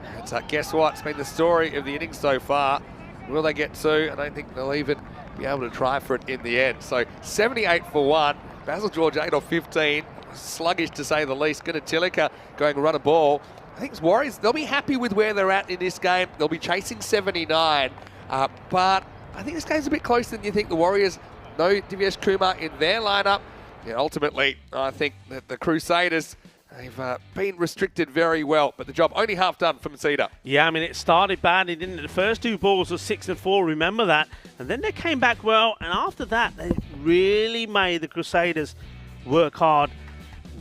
And guess what? It's been the story of the innings so far. Will they get two? I don't think they'll even be able to try for it in the end. So 78 for one. Basil George 8 off 15. Sluggish to say the least. Tilika going run a ball. I think it's Warriors. They'll be happy with where they're at in this game. They'll be chasing 79. But I think this game's a bit closer than you think. The Warriors, no Divyesh Kumar in their lineup. Yeah, ultimately, I think that the Crusaders, they've been restricted very well, but the job only half done for Masida. Yeah, I mean, it started badly, didn't it? The first two balls were 6 and 4, remember that. And then they came back well, and after that, they really made the Crusaders work hard.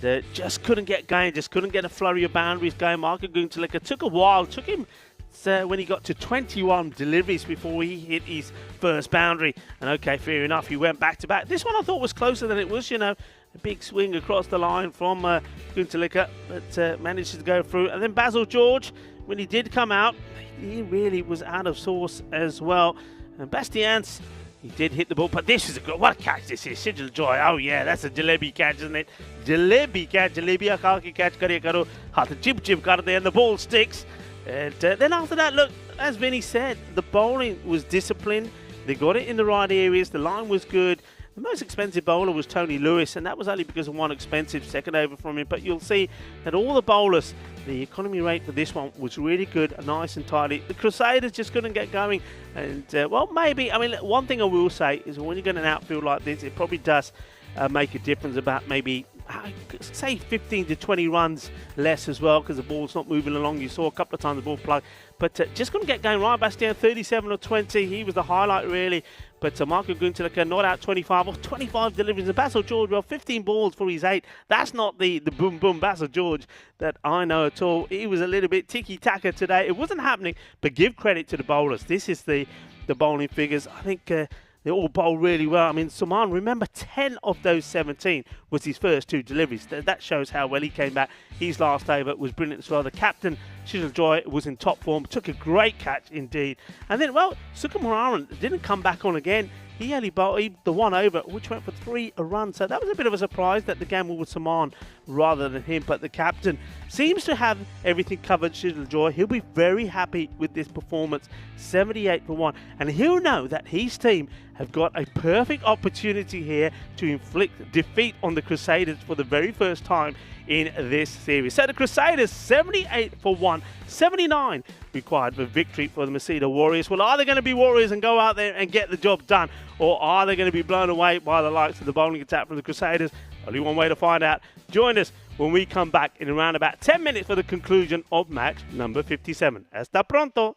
They just couldn't get going, just couldn't get a flurry of boundaries going. Marco Guntaleka took a while, took him when he got to 21 deliveries before he hit his first boundary. And okay, fair enough, he went back to back. This one I thought was closer than it was, you know. A big swing across the line from Guntaleka, but managed to go through. And then Basil George, when he did come out, he really was out of sorts as well. And Bastians, he did hit the ball, but this is a good, what a catch this is, Sigil Joy. Oh yeah, that's a jalebi catch, isn't it? Jalebi catch, jalebi akaki catch kariya karo, hath jib karde, and the ball sticks. And then after that, look, as Vinny said, the bowling was disciplined. They got it in the right areas. The line was good. The most expensive bowler was Tony Lewis, and that was only because of one expensive second over from him. But you'll see that all the bowlers, the economy rate for this one was really good, nice and tidy. The Crusaders just couldn't get going. And, well, maybe, I mean, one thing I will say is when you get an outfield like this, it probably does make a difference about maybe, say 15 to 20 runs less as well, because the ball's not moving along. You saw a couple of times the ball plug, but just couldn't get going. Ryan Bastian 37 or 20, he was the highlight really. But Marco Guntaleka not out 25 or 25 deliveries. And Basil George, well, 15 balls for his 8. That's not the boom boom Basil George that I know at all. He was a little bit tiki-taka today. It wasn't happening, but give credit to the bowlers. This is the bowling figures. I think they all bowl really well. I mean, Saman, remember 10 of those 17 was his first 2 deliveries. That shows how well he came back. His last over was brilliant as well. The captain, Shizal Joy, was in top form. Took a great catch indeed. And then, well, Sukumararan didn't come back on again. He only bowled the one over, which went for 3 a run. So that was a bit of a surprise that the gamble was Saman rather than him. But the captain seems to have everything covered, Shizal Joy. He'll be very happy with this performance. 78 for 1. And he'll know that his team have got a perfect opportunity here to inflict defeat on the Crusaders for the very first time in this series. So the Crusaders 78 for 1, 79 required for victory for the Masida Warriors. Well, are they going to be Warriors and go out there and get the job done, or are they going to be blown away by the likes of the bowling attack from the Crusaders? Only one way to find out. Join us when we come back in around about 10 minutes for the conclusion of match number 57. Hasta pronto.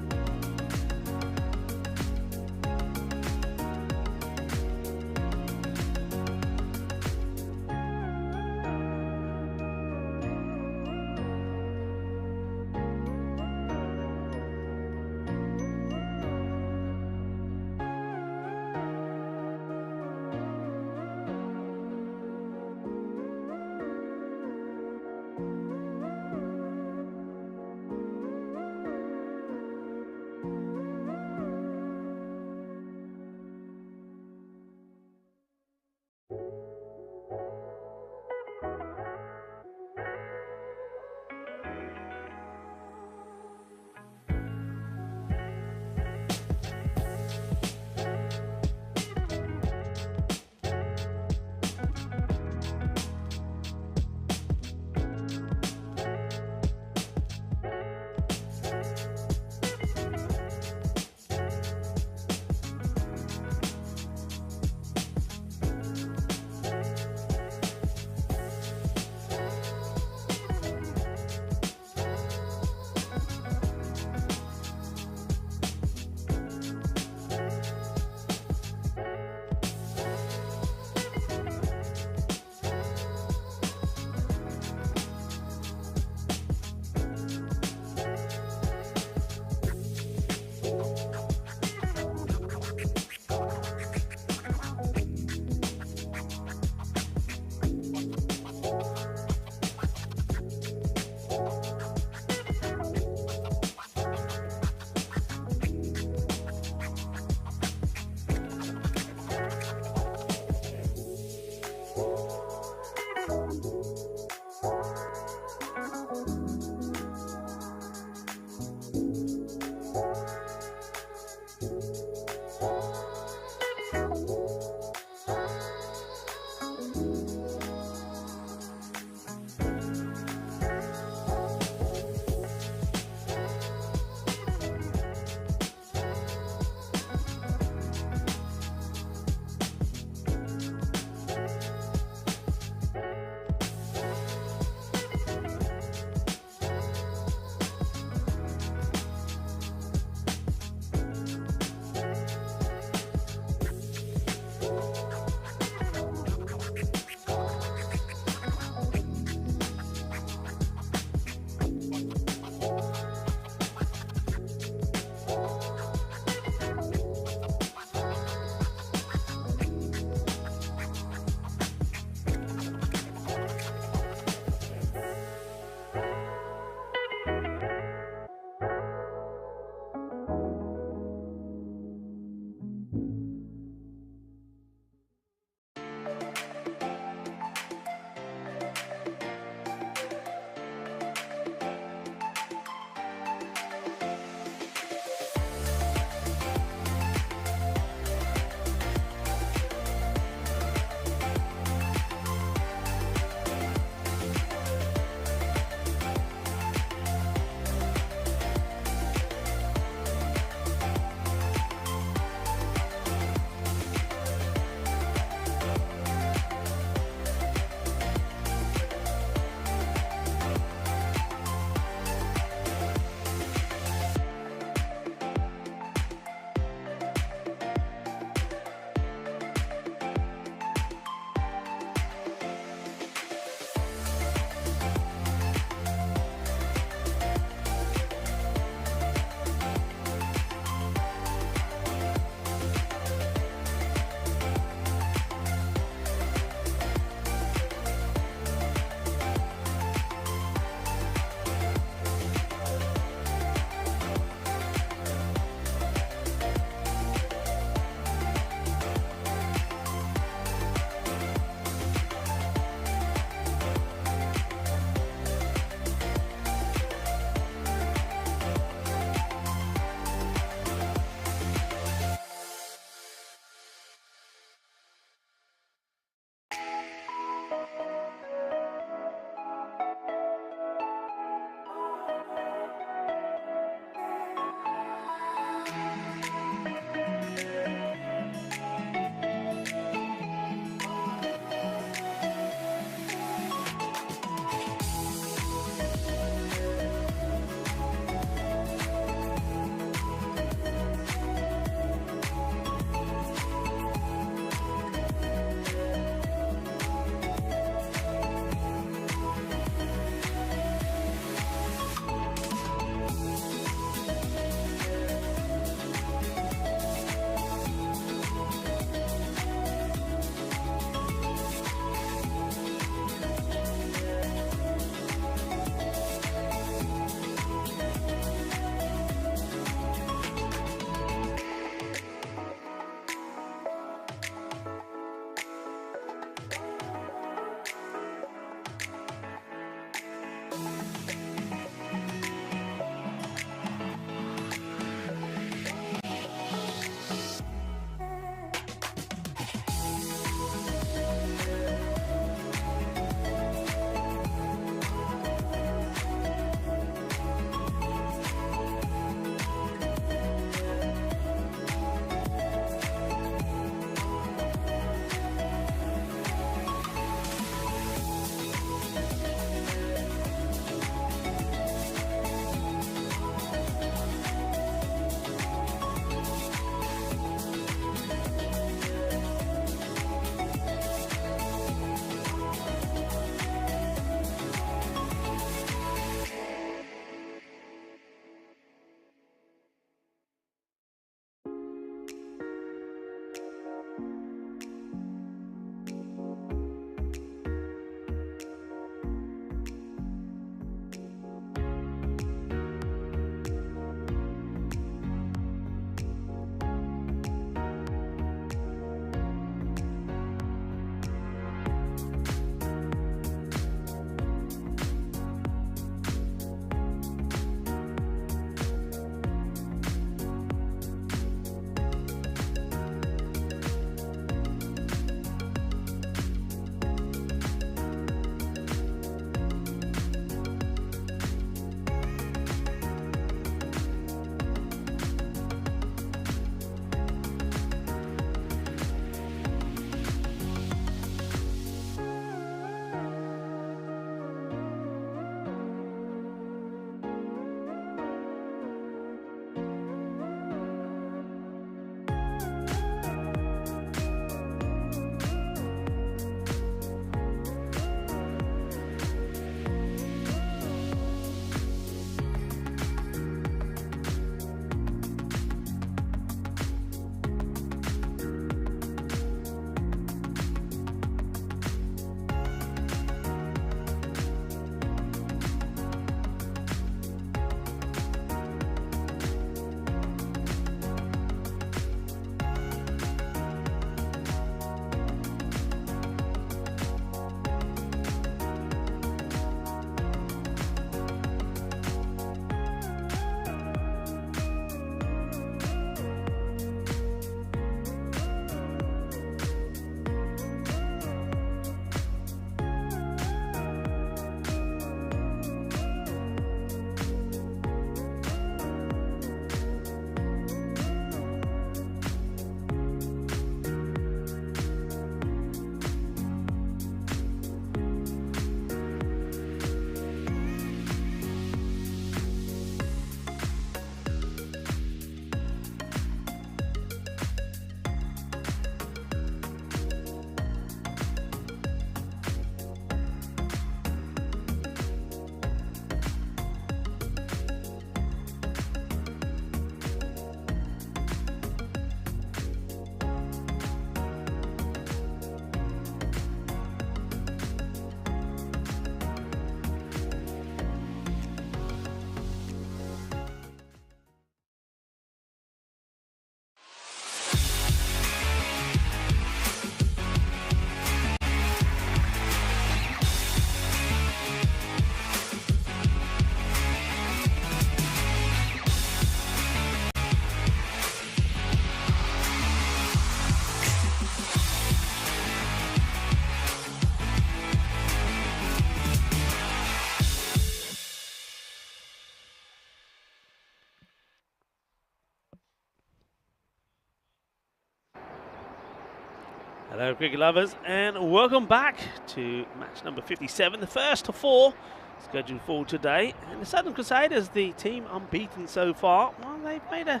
Hello cricket lovers, and welcome back to match number 57, the first of 4 scheduled for today. And the Southern Crusaders, the team unbeaten so far, well, they've made a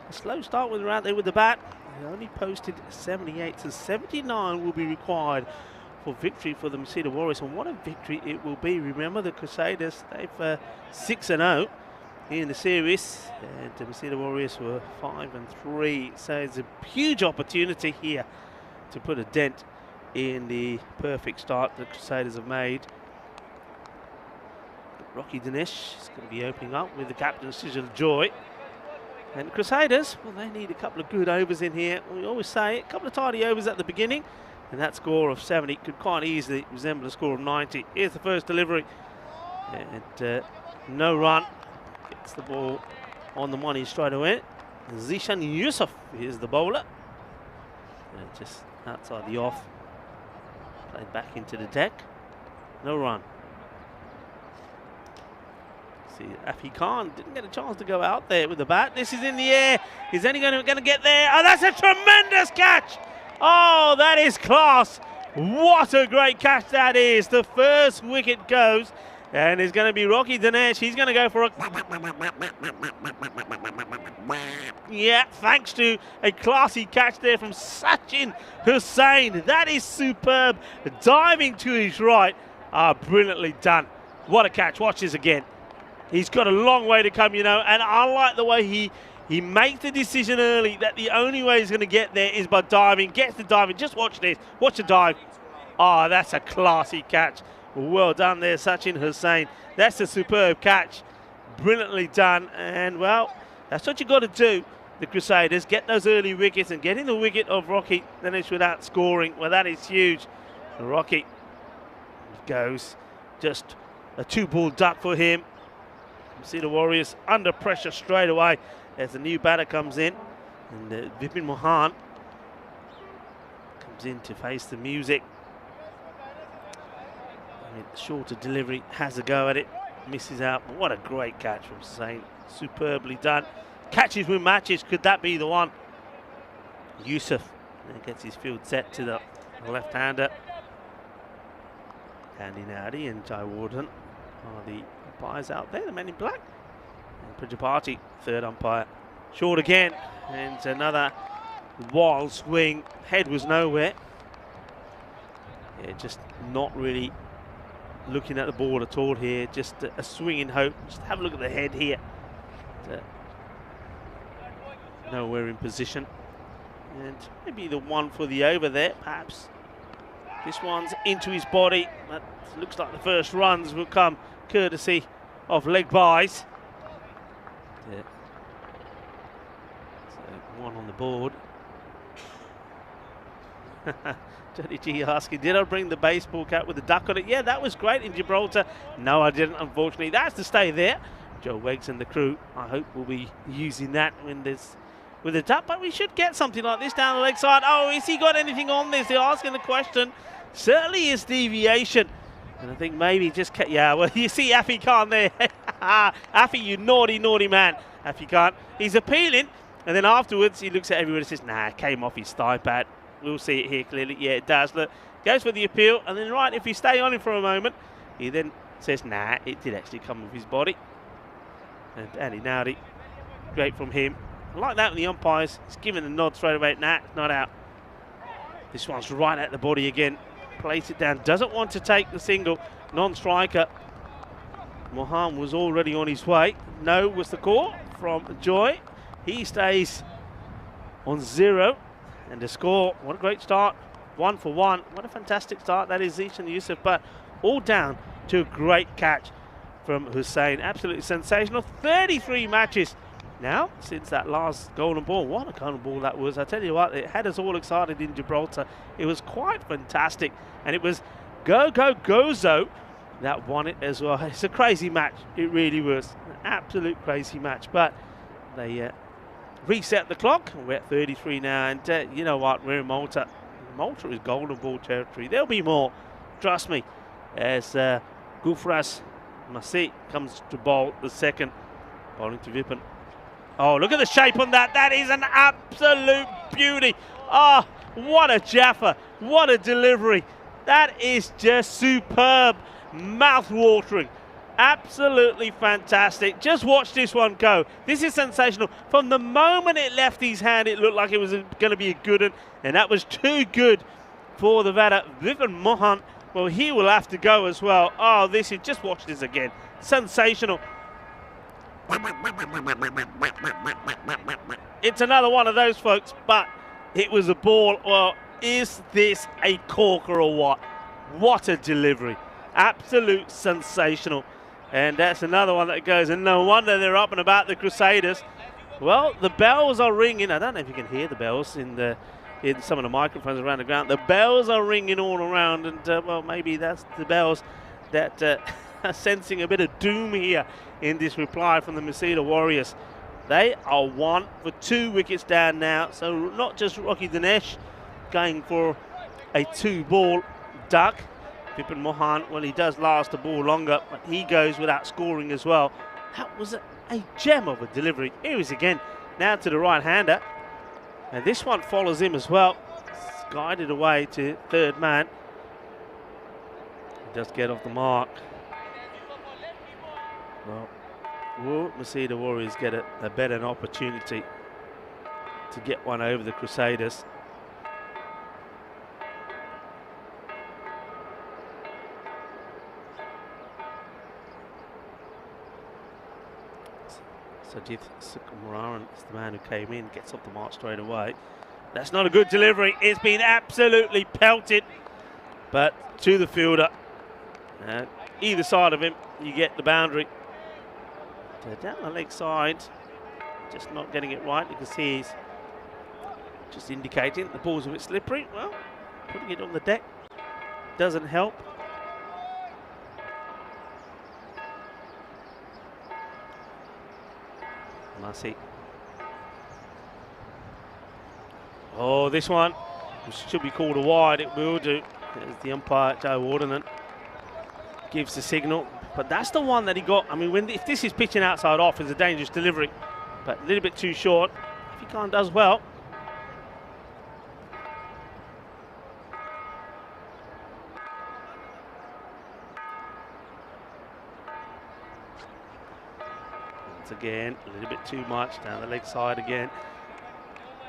slow start when they're out there with the bat. They only posted 78, so 79 will be required for victory for the Crusader Warriors, and what a victory it will be. Remember, the Crusaders, they've 6-0 in the series, and the Crusader Warriors were 5-3, so it's a huge opportunity here to put a dent in the perfect start the Crusaders have made. Rocky Dinesh is going to be opening up with the captain's decision of joy. And the Crusaders, well, they need a couple of good overs in here. We always say a couple of tidy overs at the beginning, and that score of 70 could quite easily resemble a score of 90. Here's the first delivery, and no run. Gets the ball on the money straight away. Zishan Yusuf is the bowler. Just outside the off. Played back into the deck. No run. See, Afi Khan didn't get a chance to go out there with the bat. This is in the air. He's only going to get there. Oh, that's a tremendous catch. Oh, that is class. What a great catch that is. The first wicket goes. And it's going to be Rocky Dinesh. He's going to go for a... Yeah, thanks to a classy catch there from Sachin Hussain. That is superb. Diving to his right. Brilliantly done. What a catch. Watch this again. He's got a long way to come, you know. And I like the way he makes the decision early that the only way he's going to get there is by diving. Gets the diving. Just watch this. Watch the dive. Oh, that's a classy catch. Well done there, Sachin Hussain. That's a superb catch. Brilliantly done. And, well, that's what you've got to do, the Crusaders. Get those early wickets, and getting the wicket of Rocky Dinesh without scoring. Well, that is huge. Rocky goes. Just a 2-ball duck for him. You see the Warriors under pressure straight away as the new batter comes in. And Vipin Mohan comes in to face the music. Shorter delivery, has a go at it, misses out. But what a great catch from Hussain. Superbly done. Catches win matches. Could that be the one? Yusuf gets his field set to the left-hander. Andy Nowdy and Jai Warden are the umpires out there, the men in black. And Prajapati, third umpire. Short again, and another wild swing. Head was nowhere. Yeah, just not really looking at the ball at all here, just a swing in hope. Just have a look at the head here. Nowhere in position. And maybe the one for the over there, perhaps. This one's into his body. That looks like the first runs will come courtesy of leg byes. So one on the board. Johnny G asking, did I bring the baseball cap with the duck on it? Yeah, that was great in Gibraltar. No, I didn't, unfortunately. That's to stay there. Joe Weggs and the crew, I hope, will be using that when there's with the duck. But we should get something like this down the leg side. Oh, has he got anything on this? They're asking the question. Certainly is deviation. And I think maybe just... Yeah, well, you see Afi Khan there. Afi, you naughty, naughty man. Afi Khan. He's appealing. And then afterwards, he looks at everyone and says, nah, it came off his thigh pad. We'll see it here clearly. Yeah, it does. Look, goes for the appeal, and then if you stay on him for a moment, he then says, nah, it did actually come off his body. And Andy Nowdy, great from him. I like that with the umpires. He's giving the nod straight away. Nah, it's not out. This one's right at the body again. Plays it down. Doesn't want to take the single. Non-striker. Mohan was already on his way. No was the call from Joy. He stays on 0. And the score, what a great start, 1 for 1. What a fantastic start that is Zishan Yusuf, but all down to a great catch from Hussain. Absolutely sensational. 33 matches now since that last golden ball. What a golden ball that was. I tell you what, it had us all excited in Gibraltar. It was quite fantastic. And it was Gozo that won it as well. It's a crazy match. It really was. An absolute crazy match. But they... reset the clock. We're at 33 now, and you know what? We're in Malta. Malta is golden ball territory. There'll be more, trust me. As Gufras Masi comes to bowl the second, bowling to Vipin. Oh, look at the shape on that. That is an absolute beauty. Oh, What a Jaffa. What a delivery. That is just superb. Mouth-watering. Absolutely fantastic. Just watch this one go. This is sensational. From the moment it left his hand, it looked like it was going to be a good one, and that was too good for the batter. Vivian Mohan, well, he will have to go as well. Oh, this is, just watch this again. Sensational. It's another one of those, folks, but it was a ball. Well, is this a corker or what? What a delivery. Absolute sensational. And that's another one that goes, and no wonder they're up and about, the Crusaders. Well, the bells are ringing. I don't know if you can hear the bells in some of the microphones around the ground. The bells are ringing all around, and well, maybe that's the bells that are sensing a bit of doom here in this reply from the Masita Warriors. They are 1 for 2 wickets down now, so not just Rocky Dinesh going for a 2-ball duck. Vipin Mohan, well, he does last the ball longer, but he goes without scoring as well. That was a gem of a delivery. Here is again, now to the right-hander. And this one follows him as well. It's guided away to third man. He does get off the mark. Well, will Masita Warriors get a better opportunity to get one over the Crusaders? Sajith Sukumararan is the man who came in, gets off the mark straight away. That's not a good delivery. It's been absolutely pelted, but to the fielder. Either side of him, you get the boundary. Down the leg side, just not getting it right. You can see he's just indicating the ball's a bit slippery. Well, putting it on the deck doesn't help. Massey. Oh, this one should be called a wide. It will do. There's the umpire, Joe Wardenan, gives the signal. But that's the one that he got. I mean, if this is pitching outside off, it's a dangerous delivery. But a little bit too short. If he can't, does well. Again, a little bit too much down the leg side again.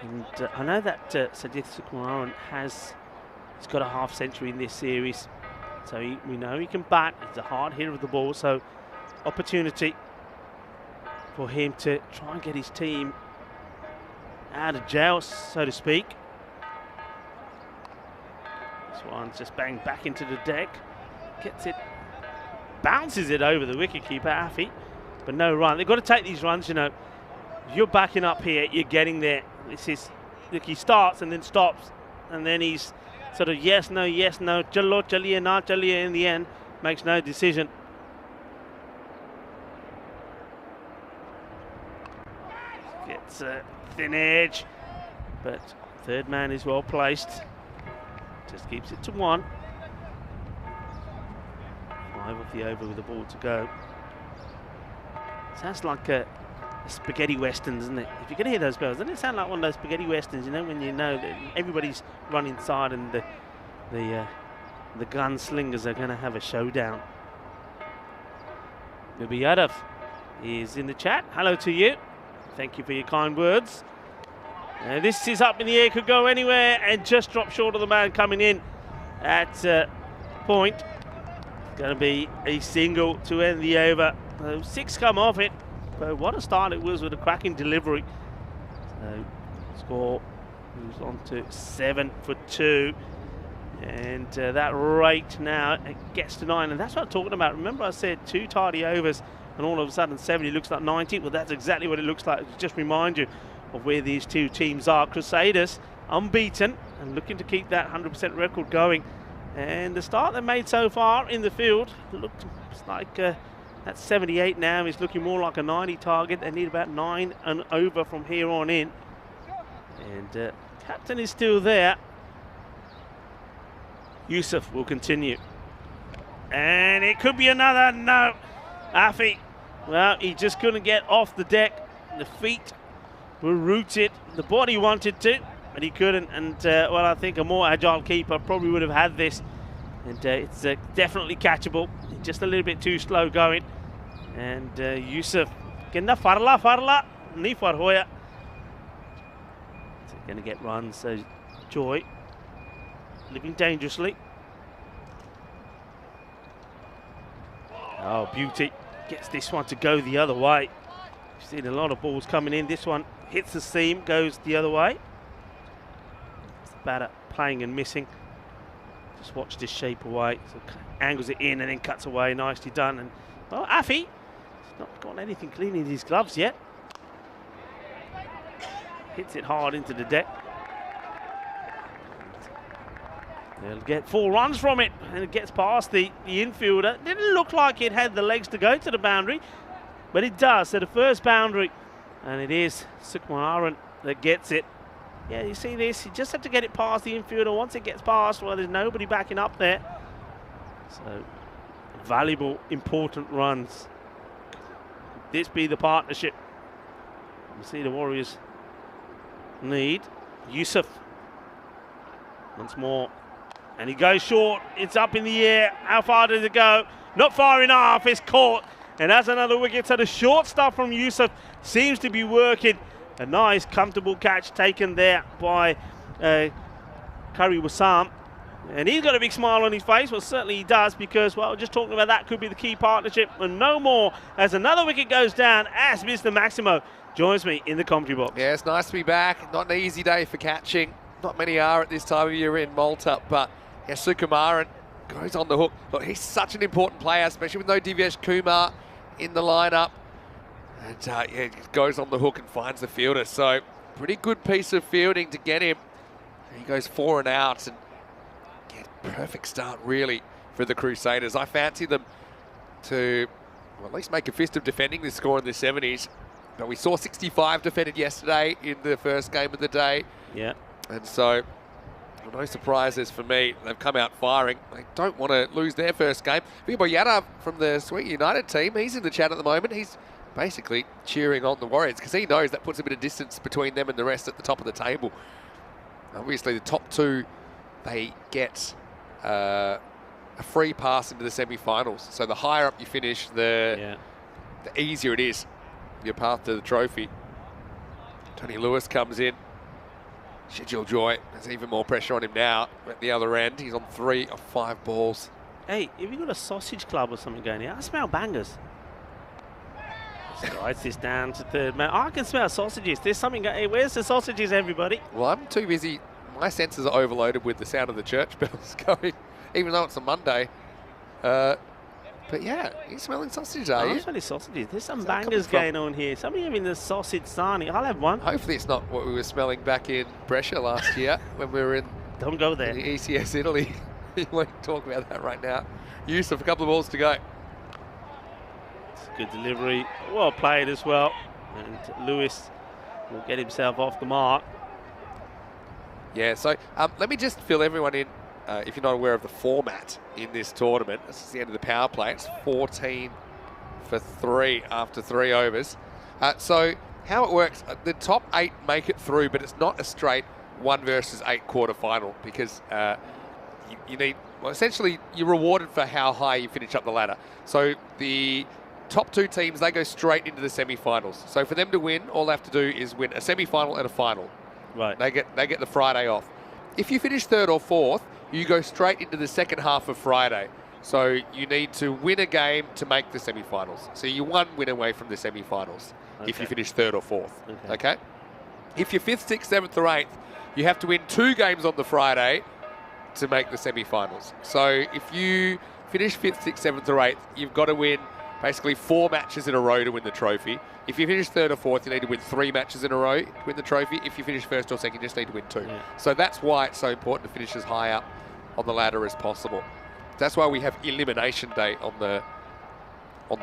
And I know that Sajith Sukumararan he's got a half century in this series, so we know he can bat. He's a hard hitter of the ball, so opportunity for him to try and get his team out of jail, so to speak. This one's just banged back into the deck, gets it, bounces it over the wicketkeeper, Afi. But no run. They've got to take these runs, you know. If you're backing up here, you're getting there. This is, look, he starts and then stops. And then he's sort of yes, no, chalo, chaliye, na chaliye in the end. Makes no decision. Gets a thin edge. But third man is well placed. Just keeps it to 1. 5 off the over with the ball to go. Sounds like a spaghetti western, doesn't it? If you can hear those bells, doesn't it sound like one of those spaghetti westerns, you know, when you know that everybody's run inside and the gunslingers are going to have a showdown. Mubi Yadav is in the chat. Hello to you. Thank you for your kind words. This is up in the air, could go anywhere, and just drop short of the man coming in at point. It's going to be a single to end the over. 6 come off it, but what a start it was with a cracking delivery. So score moves on to 7 for 2, and that rate now it gets to 9, and that's what I'm talking about. Remember I said 2 tidy overs and all of a sudden 70 looks like 90. Well, that's exactly what it looks like. Just remind you of where these two teams are. Crusaders unbeaten and looking to keep that 100% record going, and the start they made so far in the field looked like that's 78 now. Is looking more like a 90 target. They need about 9 and over from here on in. And captain is still there. Yusuf will continue. And it could be another. No. Afi. Well, he just couldn't get off the deck. The feet were rooted. The body wanted to. but he couldn't. And, well, I think a more agile keeper probably would have had this. And it's definitely catchable. Just a little bit too slow going. And Yusuf, kena farla, ni farhoya. Going to get runs, so Joy living dangerously. Oh, Beauty gets this one to go the other way. We've seen a lot of balls coming in. This one hits the seam, goes the other way. It's the batter playing and missing. Just watch this shape away. So angles it in and then cuts away. Nicely done. And well, Afi, he's not got anything clean in his gloves yet. Hits it hard into the deck. They'll get 4 runs from it, and it gets past the infielder. Didn't look like it had the legs to go to the boundary, but it does. So the first boundary, and it is Sukumaran that gets it. Yeah, you see this? You just have to get it past the infielder. Once it gets past, well, there's nobody backing up there. So valuable, important runs. Could this be the partnership? You see the Warriors need Yusuf once more, and he goes short. It's up in the air. How far does it go? Not far enough. It's caught, and that's another wicket. So the short stuff from Yusuf seems to be working. A nice comfortable catch taken there by Kari Wassam, and he's got a big smile on his face. Well, certainly he does, because, well, just talking about that could be the key partnership. And no more, as another wicket goes down, as Mr. Maximo joins me in the commentary box. Yeah, it's nice to be back. Not an easy day for catching. Not many are at this time of year in Malta, but yeah, Sukumaran goes on the hook. Look, he's such an important player, especially with no Divyesh Kumar in the lineup. And yeah, he goes on the hook and finds the fielder. So pretty good piece of fielding to get him. He goes 4 and out, and yeah, perfect start really for the Crusaders. I fancy them to, well, at least make a fist of defending this score in the 70s. But we saw 65 defended yesterday in the first game of the day. Yeah. And so, no surprises for me. They've come out firing. They don't want to lose their first game. Viboyata from the Sweet United team, he's in the chat at the moment. He's basically cheering on the Warriors because he knows that puts a bit of distance between them and the rest at the top of the table. Obviously, the top 2, they get a free pass into the semi-finals. So the higher up you finish, the easier it is, your path to the trophy. Tony Lewis comes in. Schedule Joy, there's even more pressure on him now at the other end. He's on 3 of 5 balls. Hey, have you got a sausage club or something going here? I smell bangers. Slides this down to third man. I can smell sausages. There's something going. Hey, where's the sausages, everybody? Well, I'm too busy. My senses are overloaded with the sound of the church bells going, even though it's a Monday. But yeah, you're smelling sausage, are you? I'm smelling sausages. There's some bangers going on here. Somebody having the sausage sarnie. I'll have one. Hopefully it's not what we were smelling back in Brescia last year when we were in Don't go there. the ECS Italy. We won't talk about that right now. Yusuf, a couple of balls to go. It's a good delivery. Well played as well. And Lewis will get himself off the mark. Yeah, so let me just fill everyone in. If you're not aware of the format in this tournament, this is the end of the power play. It's 14 for 3 after 3 overs. So how it works, the top 8 make it through, but it's not a straight 1 versus 8 quarterfinal because you need, well, essentially you're rewarded for how high you finish up the ladder. So the top 2 teams, they go straight into the semi-finals. So for them to win, all they have to do is win a semi-final and a final. Right. They get the Friday off. If you finish 3rd or 4th, you go straight into the second half of Friday. So you need to win a game to make the semi-finals. So you're 1 win away from the semi-finals if you finish 3rd or 4th. Okay? If you're 5th, 6th, 7th or 8th, you have to win 2 games on the Friday to make the semi-finals. So if you finish 5th, 6th, 7th or 8th, you've got to win basically 4 matches in a row to win the trophy. If you finish 3rd or 4th, you need to win 3 matches in a row to win the trophy. If you finish 1st or 2nd, you just need to win 2. Yeah. So that's why it's so important to finish as high up on the ladder as possible. That's why we have elimination day on the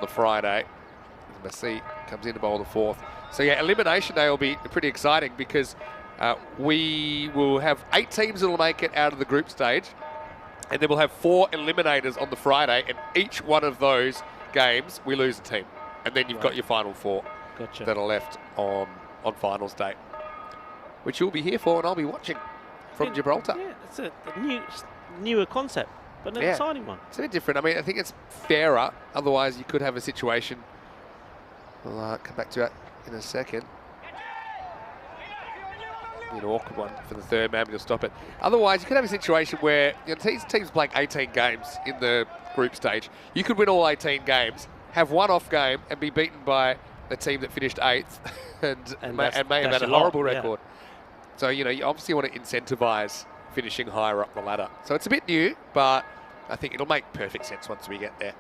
Friday. Messi comes in to bowl the 4th. So yeah, elimination day will be pretty exciting because we will have 8 teams that will make it out of the group stage, and then we'll have 4 eliminators on the Friday, and each one of those games we lose a team, and then you've got your final 4 that are left on finals day. which you'll be here for and I'll be watching from Gibraltar. Yeah, it's a newer concept, but an exciting one. It's a bit different. I mean, I think it's fairer. Otherwise, you could have a situation. We'll come back to that in a second. An awkward one for the third man, but you'll stop it. Otherwise, you could have a situation where teams playing 18 games in the group stage. You could win all 18 games, have one off game, and be beaten by the team that finished 8th and may have had a horrible record. So, you obviously want to incentivise finishing higher up the ladder. So it's a bit new, but I think it'll make perfect sense once we get there.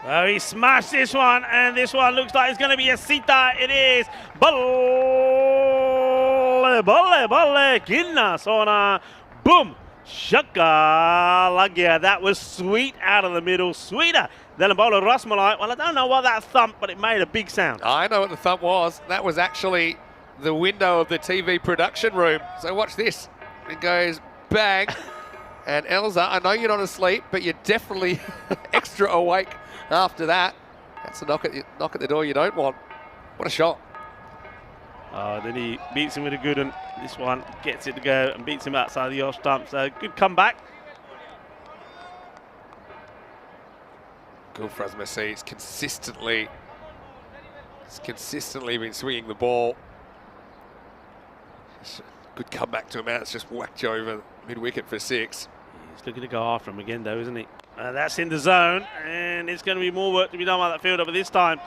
Well, he smashed this one, and this one looks like it's going to be a Sita. It is. Bolle, Kinna, Sona, boom, Shaka, Lagia. That was sweet out of the middle, sweeter than a bowl of Rasmalai. Well, I don't know what that thump, but it made a big sound. I know what the thump was. That was actually the window of the TV production room. So watch this. It goes bang. And Elza, I know you're not asleep, but you're definitely extra awake after that. That's a knock at the door you don't want. What a shot. Oh, then he beats him with a good one. This one gets it to go and beats him outside the off stump. So good comeback. Good for Messi. It's consistently been swinging the ball. Good comeback to him out. It's just whacked you over mid-wicket for 6. He's looking to go after him again, though, isn't he? That's in the zone, and it's going to be more work to be done by that fielder, but this time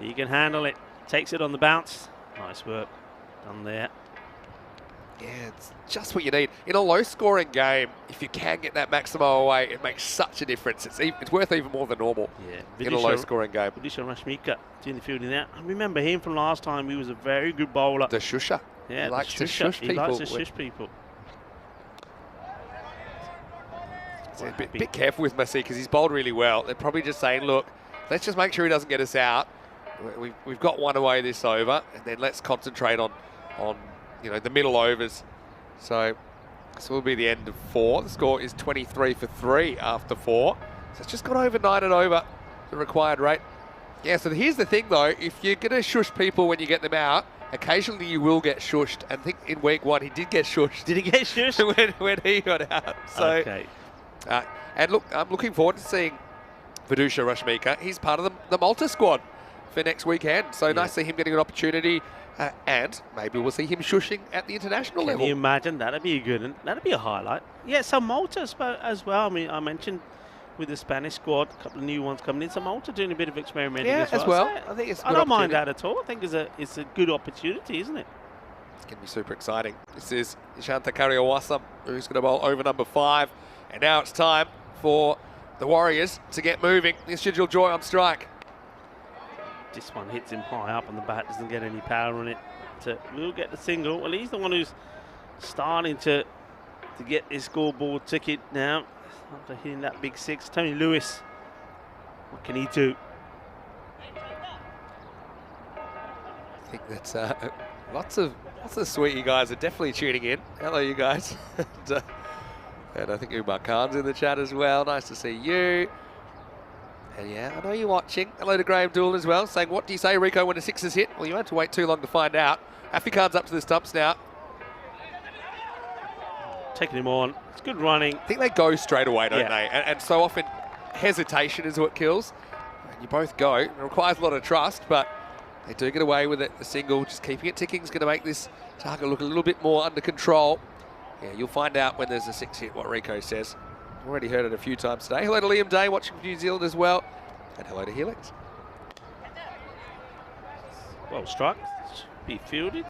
he can handle it. Takes it on the bounce. Nice work done there. Yeah, it's just what you need. In a low-scoring game, if you can get that Maximo away, it makes such a difference. It's worth even more than normal in a low-scoring game. Vidisha Rashmika doing the fielding there. I remember him from last time. He was a very good bowler. The shusher. Yeah, he likes to shush people. He likes to shush people. So a bit careful with Messi because he's bowled really well. They're probably just saying, look, let's just make sure he doesn't get us out. We've got one away this over, and then let's concentrate on the middle overs. So this will be the end of 4. The score is 23 for 3 after 4. So it's just got over 9 and over the required rate. Yeah, so here's the thing though, if you're going to shush people when you get them out, occasionally you will get shushed. And I think in week 1 he did get shushed. Did he get shushed? when he got out. So, okay. And look, I'm looking forward to seeing Vidusha Rashmika. He's part of the Malta squad for next weekend. So nice to see him getting an opportunity. And maybe we'll see him shushing at the international level. Can you imagine? That'd be a good one. That'd be a highlight. Yeah, so Malta as well. I mean, I mentioned with the Spanish squad, a couple of new ones coming in. So Malta doing a bit of experimenting as well. So I think it's a I good don't mind that at all. I think it's a good opportunity, isn't it? It's going to be super exciting. This is Ishanta Karyawasam, who's going to bowl over number 5. And now it's time for the Warriors to get moving. The scheduled Joy on strike. This one hits him high up and the bat doesn't get any power on it. We'll get the single. Well, he's the one who's starting to get his scoreboard ticket now. After hitting that big 6. Tony Lewis, what can he do? I think that lots of sweetie guys are definitely tuning in. Hello, you guys. And I think Umar Khan's in the chat as well. Nice to see you. And yeah, I know you're watching. Hello to Graham Doolin as well, saying, what do you say, Rico, when a 6 is hit? Well, you won't have to wait too long to find out. Afi Khan's up to the stumps now. Taking him on. It's good running. I think they go straight away, don't they? And so often, hesitation is what kills. And you both go. It requires a lot of trust, but they do get away with it. The single, just keeping it ticking is going to make this target look a little bit more under control. Yeah, you'll find out when there's a 6 hit what Rico says. Already heard it a few times today. Hello to Liam Day watching from New Zealand as well. And hello to Helix. Well struck. Be fielded.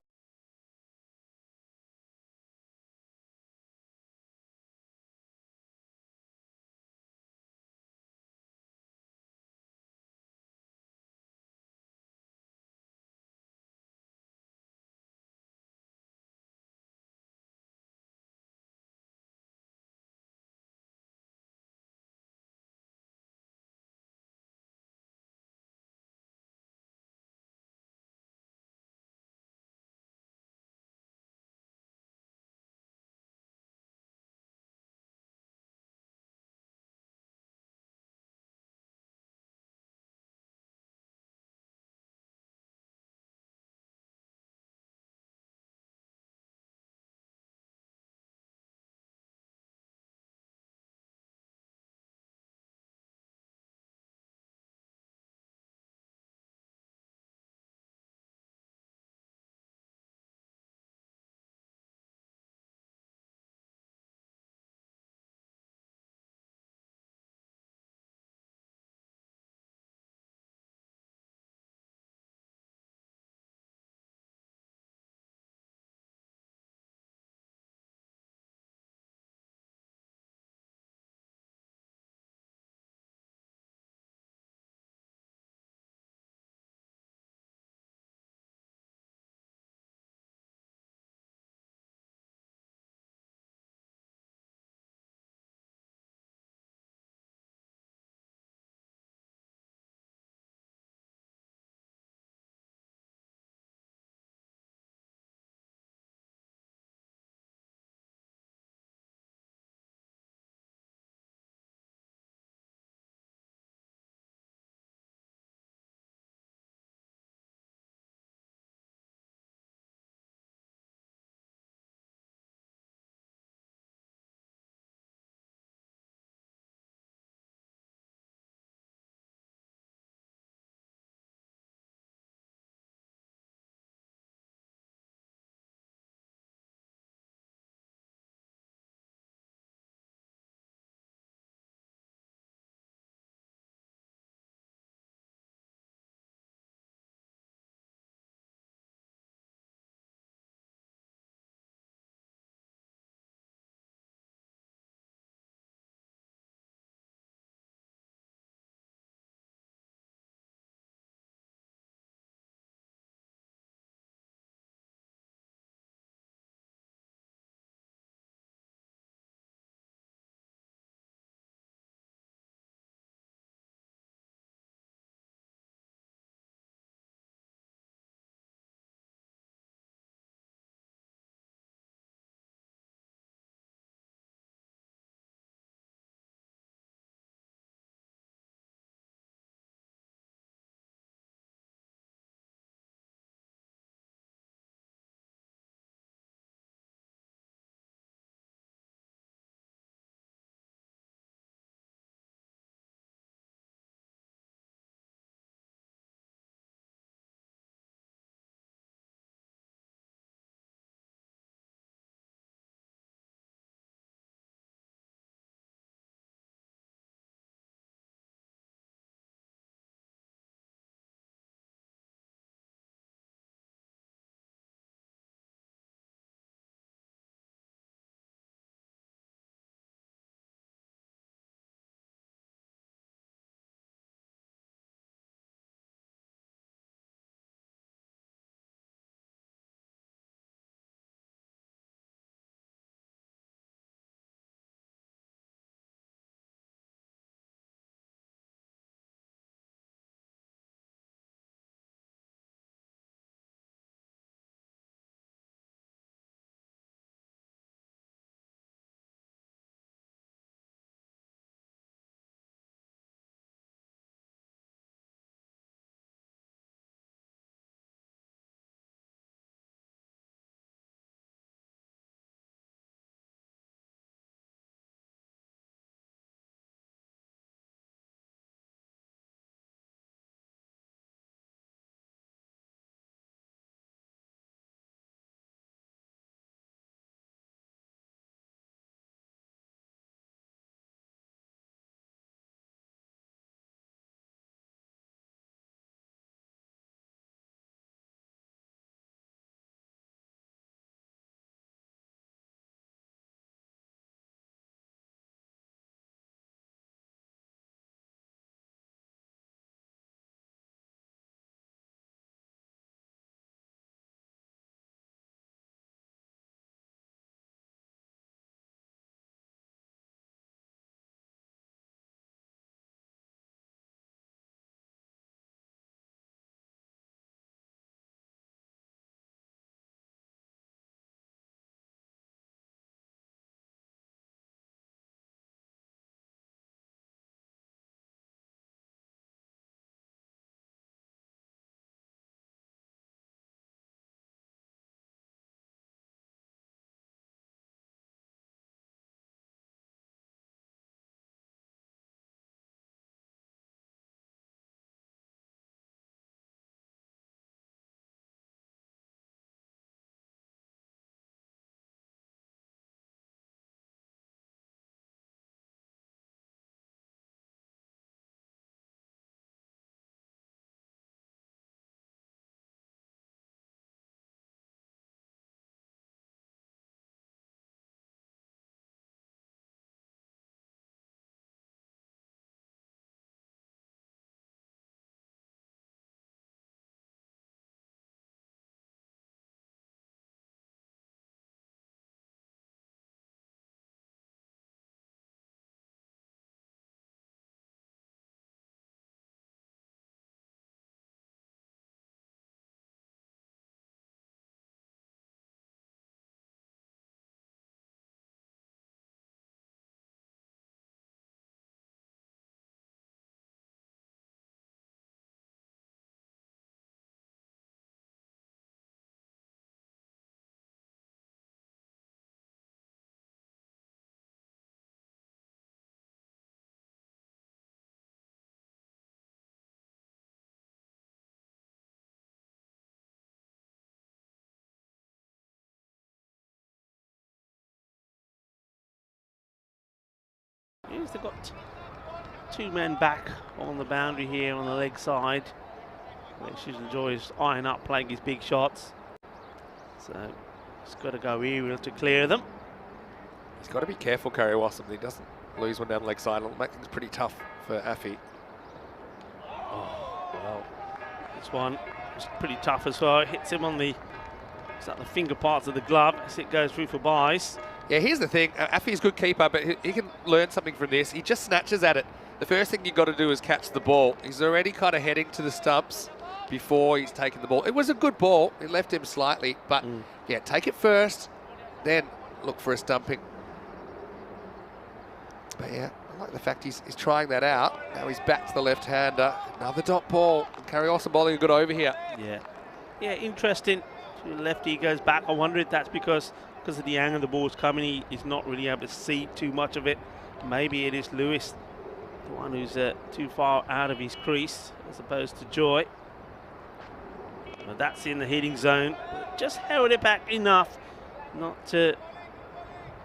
is they've got 2 men back on the boundary here on the leg side. She enjoys eyeing up, playing his big shots. So he's got to go aerial to clear them. He's got to be careful, Curry Wassam, he doesn't lose one down the leg side. It'll make things pretty tough for Affy. Oh, well, this one was pretty tough as well. It hits him on the finger parts of the glove as it goes through for buys. Yeah, here's the thing. Affy's a good keeper, but he can learn something from this. He just snatches at it. The first thing you've got to do is catch the ball. He's already kind of heading to the stumps before he's taken the ball. It was a good ball. It left him slightly, but yeah, take it first, then look for a stumping. But yeah, I like the fact he's trying that out. Now he's back to the left-hander. Another dot ball. Carry Awesome bowling a good over here. Yeah, interesting. To the left he goes back. I wonder if that's because of the angle the ball's coming, he's not really able to see too much of it. Maybe it is Lewis, the one who's too far out of his crease, as opposed to Joy. But that's in the hitting zone. Just held it back enough not to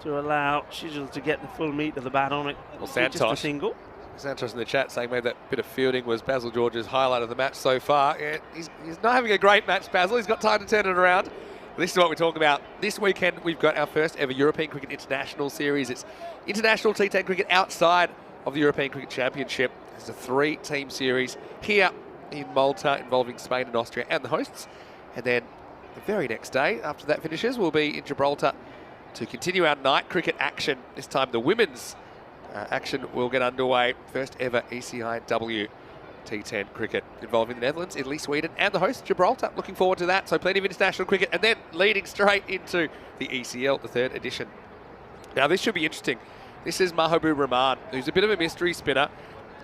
allow Schizzel to get the full meat of the bat on it. Well, Just a single. Santos in the chat saying maybe that bit of fielding was Basil George's highlight of the match so far. Yeah, he's not having a great match, Basil. He's got time to turn it around. This is what we're talking about. This weekend, we've got our first ever European Cricket International Series. It's international T10 cricket outside of the European Cricket Championship. It's a 3-team series here in Malta involving Spain and Austria and the hosts. And then the very next day, after that finishes, we'll be in Gibraltar to continue our night cricket action. This time the women's action will get underway. First ever ECIW T10 cricket involving the Netherlands, Italy, Sweden and the host Gibraltar. Looking forward to that. So plenty of international cricket and then leading straight into the ECL, the 3rd edition. Now this should be interesting. This is Mahabub Rahman, who's a bit of a mystery spinner.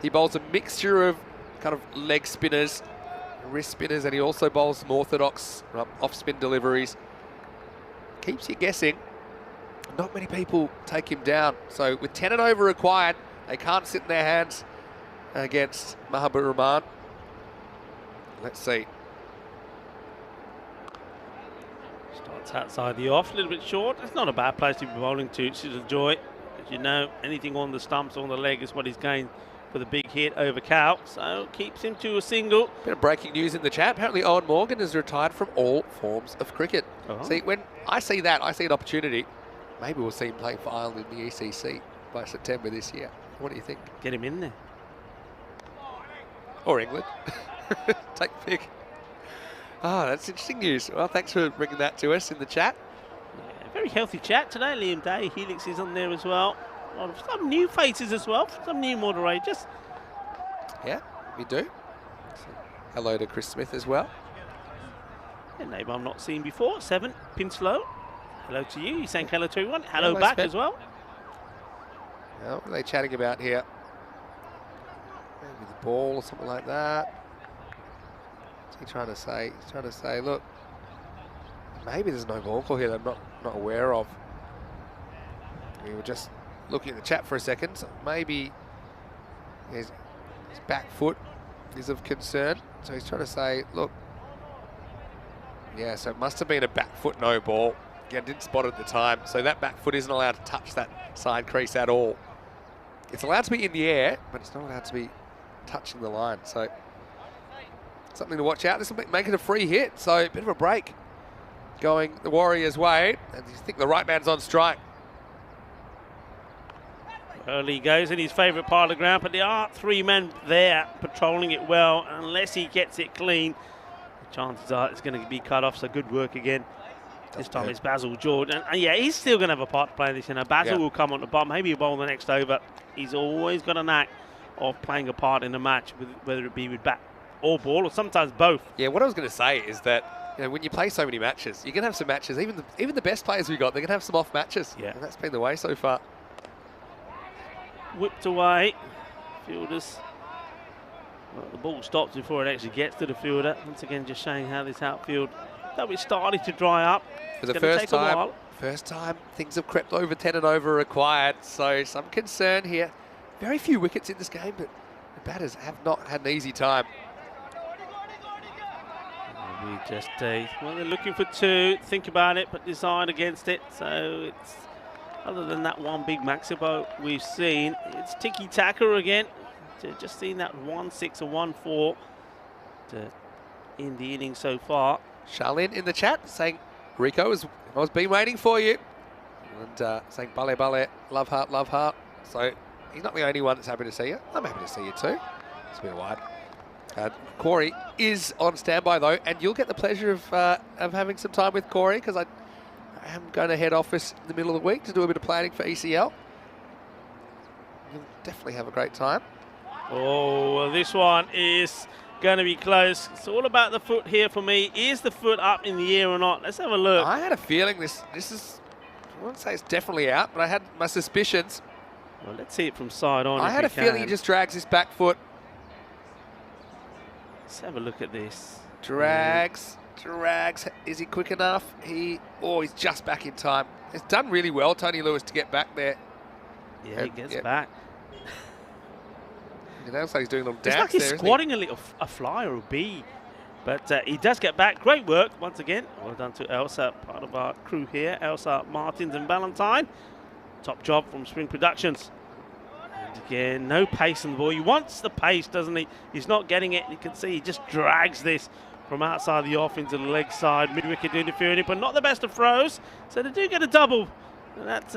He bowls a mixture of kind of leg spinners, wrist spinners, and he also bowls some orthodox off-spin deliveries. Keeps you guessing. Not many people take him down. So with 10 and over required, they can't sit in their hands against Mahabub Rahman. Let's see. Starts outside the off, a little bit short. It's not a bad place to be bowling to. It's just a joy. As you know, anything on the stumps, on the leg is what he's going for the big hit over Cow. So keeps him to a single. Bit of breaking news in the chat. Apparently Owen Morgan is retired from all forms of cricket. See, when I see that, I see an opportunity. Maybe we'll see him playing for Ireland in the ECC by September this year. What do you think? Get him in there. Or England. Take the pick. Ah, that's interesting news. Well, thanks for bringing that to us in the chat. Yeah, very healthy chat today. Liam Day, Helix is on there as well. A lot of some new faces as well, some new moderators. Yeah, we do. So, hello to Chris Smith as well. A name I've not seen before, 7, Pinslow. Hello to you. He's saying hello to everyone. Hello back Smith. as well. Now, what are they chatting about here? Maybe the ball or something like that. What's he trying to say? He's trying to say, look, maybe there's no ball call here that I'm not aware of. We were just looking at the chat for a second. So maybe his back foot is of concern. So he's trying to say, look, yeah, so it must have been a back foot no ball. Again, didn't spot it at the time. So that back foot isn't allowed to touch that side crease at all. It's allowed to be in the air, but it's not allowed to be touching the line. So something to watch out. This will make it a free hit. So a bit of a break going the Warriors' way. And you think the right man's on strike. Early goes in his favourite part of the ground, but there are 3 men there patrolling it well. Unless he gets it clean, the chances are it's going to be cut off. So good work again. This time it's Basil George. And yeah, he's still going to have a part to play in this. You know, Basil will come on the bomb. Maybe he'll bowl the next over. He's always got a knack of playing a part in a match, whether it be with bat or ball, or sometimes both. Yeah, what I was going to say is that, you know, when you play so many matches, you're going to have some matches. Even the best players we got, they're going to have some off matches. Yeah. And that's been the way so far. Whipped away. Fielders. Well, the ball stops before it actually gets to the fielder. Once again, just showing how this outfield, though it's starting to dry up. For the first time, things have crept over 10 and over required. So some concern here. Very few wickets in this game, but the batters have not had an easy time. We just, well, they're looking for 2. Think about it, but decide against it. So it's Other than that one big maximo we've seen, it's tiki-taka again. Just seen that 1-6 and 1-4 in the innings so far. Charlene in the chat saying, Rico, I've been waiting for you. And saying, bale, bale, love heart, love heart. So he's not the only one that's happy to see you. I'm happy to see you too. It's a bit wide. Corey is on standby though, and you'll get the pleasure of having some time with Corey, because I am going to head office in the middle of the week to do a bit of planning for ECL. You'll definitely have a great time. Oh, well, this one is going to be close. It's all about the foot here for me. Is the foot up in the air or not? Let's have a look. I had a feeling this is, I wouldn't say it's definitely out, but I had my suspicions. Well, let's see it from side on. I had a feeling he just drags his back foot. Let's have a look at this. Drags. Is he quick enough? He's just back in time. It's done really well, Tony Lewis, to get back there. Yeah, he gets back. It looks like he's doing a little It's dance like he's there, squatting a fly or a bee. But he does get back. Great work once again. Well done to Elsa, part of our crew here. Elsa, Martins and Valentine. Top job from Spring Productions. And again, no pace in the ball. He wants the pace, doesn't he? He's not getting it. You can see he just drags this from outside the off into the leg side. Mid-wicket interfering, but not the best of throws. So they do get a double. And that's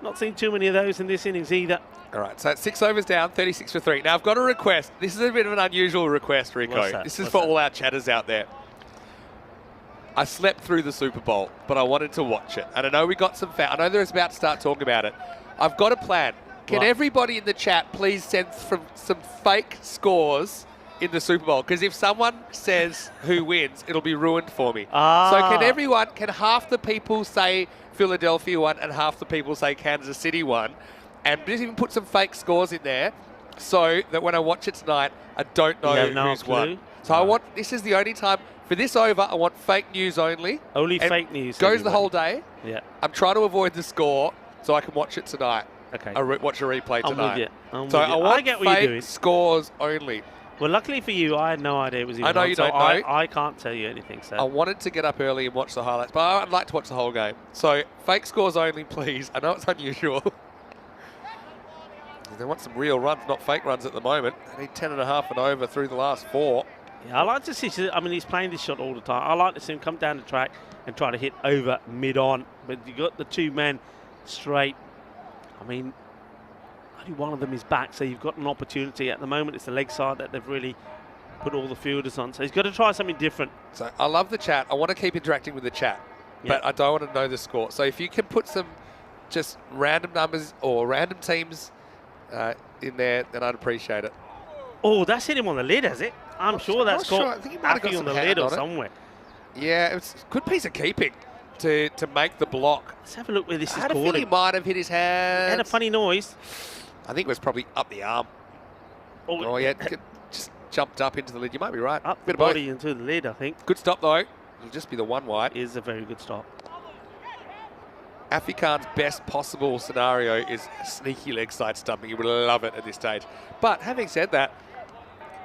not seen too many of those in this innings either. All right, so it's 6 overs down, 36 for 3. Now, I've got a request. This is a bit of an unusual request, Rico. What's that? This is for all our chatters out there. I slept through the Super Bowl, but I wanted to watch it. And I know we got some I know they're about to start talking about it. I've got a plan. Can What? everybody in the chat please send some fake scores in the Super Bowl? Because if someone says who wins, it'll be ruined for me. So can half the people say Philadelphia won and half the people say Kansas City won? And just even put some fake scores in there so that when I watch it tonight, I don't know who's won. So this is the only time, for this over, I want fake news only. Only fake news. Goes the whole day. Yeah. I'm trying to avoid the score so I can watch it tonight. Okay. Watch a replay tonight. I'm So with you. I want I get what you're doing. fake scores only. Well, luckily for you, I had no idea it was even I know on, you so don't know. I can't tell you anything. So I wanted to get up early and watch the highlights, but I'd like to watch the whole game. So fake scores only, please. I know it's unusual. They want some real runs, not fake runs at the moment. They need 10.5 and over through the last 4. Yeah, I like to see. I mean, he's playing this shot all the time. I like to see him come down the track and try to hit over mid-on. But you got the two men straight. I mean, only one of them is back, so you've got an opportunity. At the moment, it's the leg side that they've really put all the fielders on. So he's got to try something different. So I love the chat. I want to keep interacting with the chat, but I don't want to know the score. So if you can put some just random numbers or random teams in there, then I'd appreciate it. Oh, that's hit him on the lid, has it? I'm sure that's sure. caught I think he might have got on some the hand lid or on it. somewhere. Yeah, it's a good piece of keeping to make the block. Let's have a look where this I is had a caught feeling he him. might have hit his It hand. had a funny noise. I think it was probably up the arm. Oh, yeah, just jumped up into the lid. You might be right. Up Bit the of both. body into the lid, I think. Good stop, though. It'll just be the one wide. Is a very good stop. Afi Khan's best possible scenario is sneaky leg side stumping. You would love it at this stage. But having said that,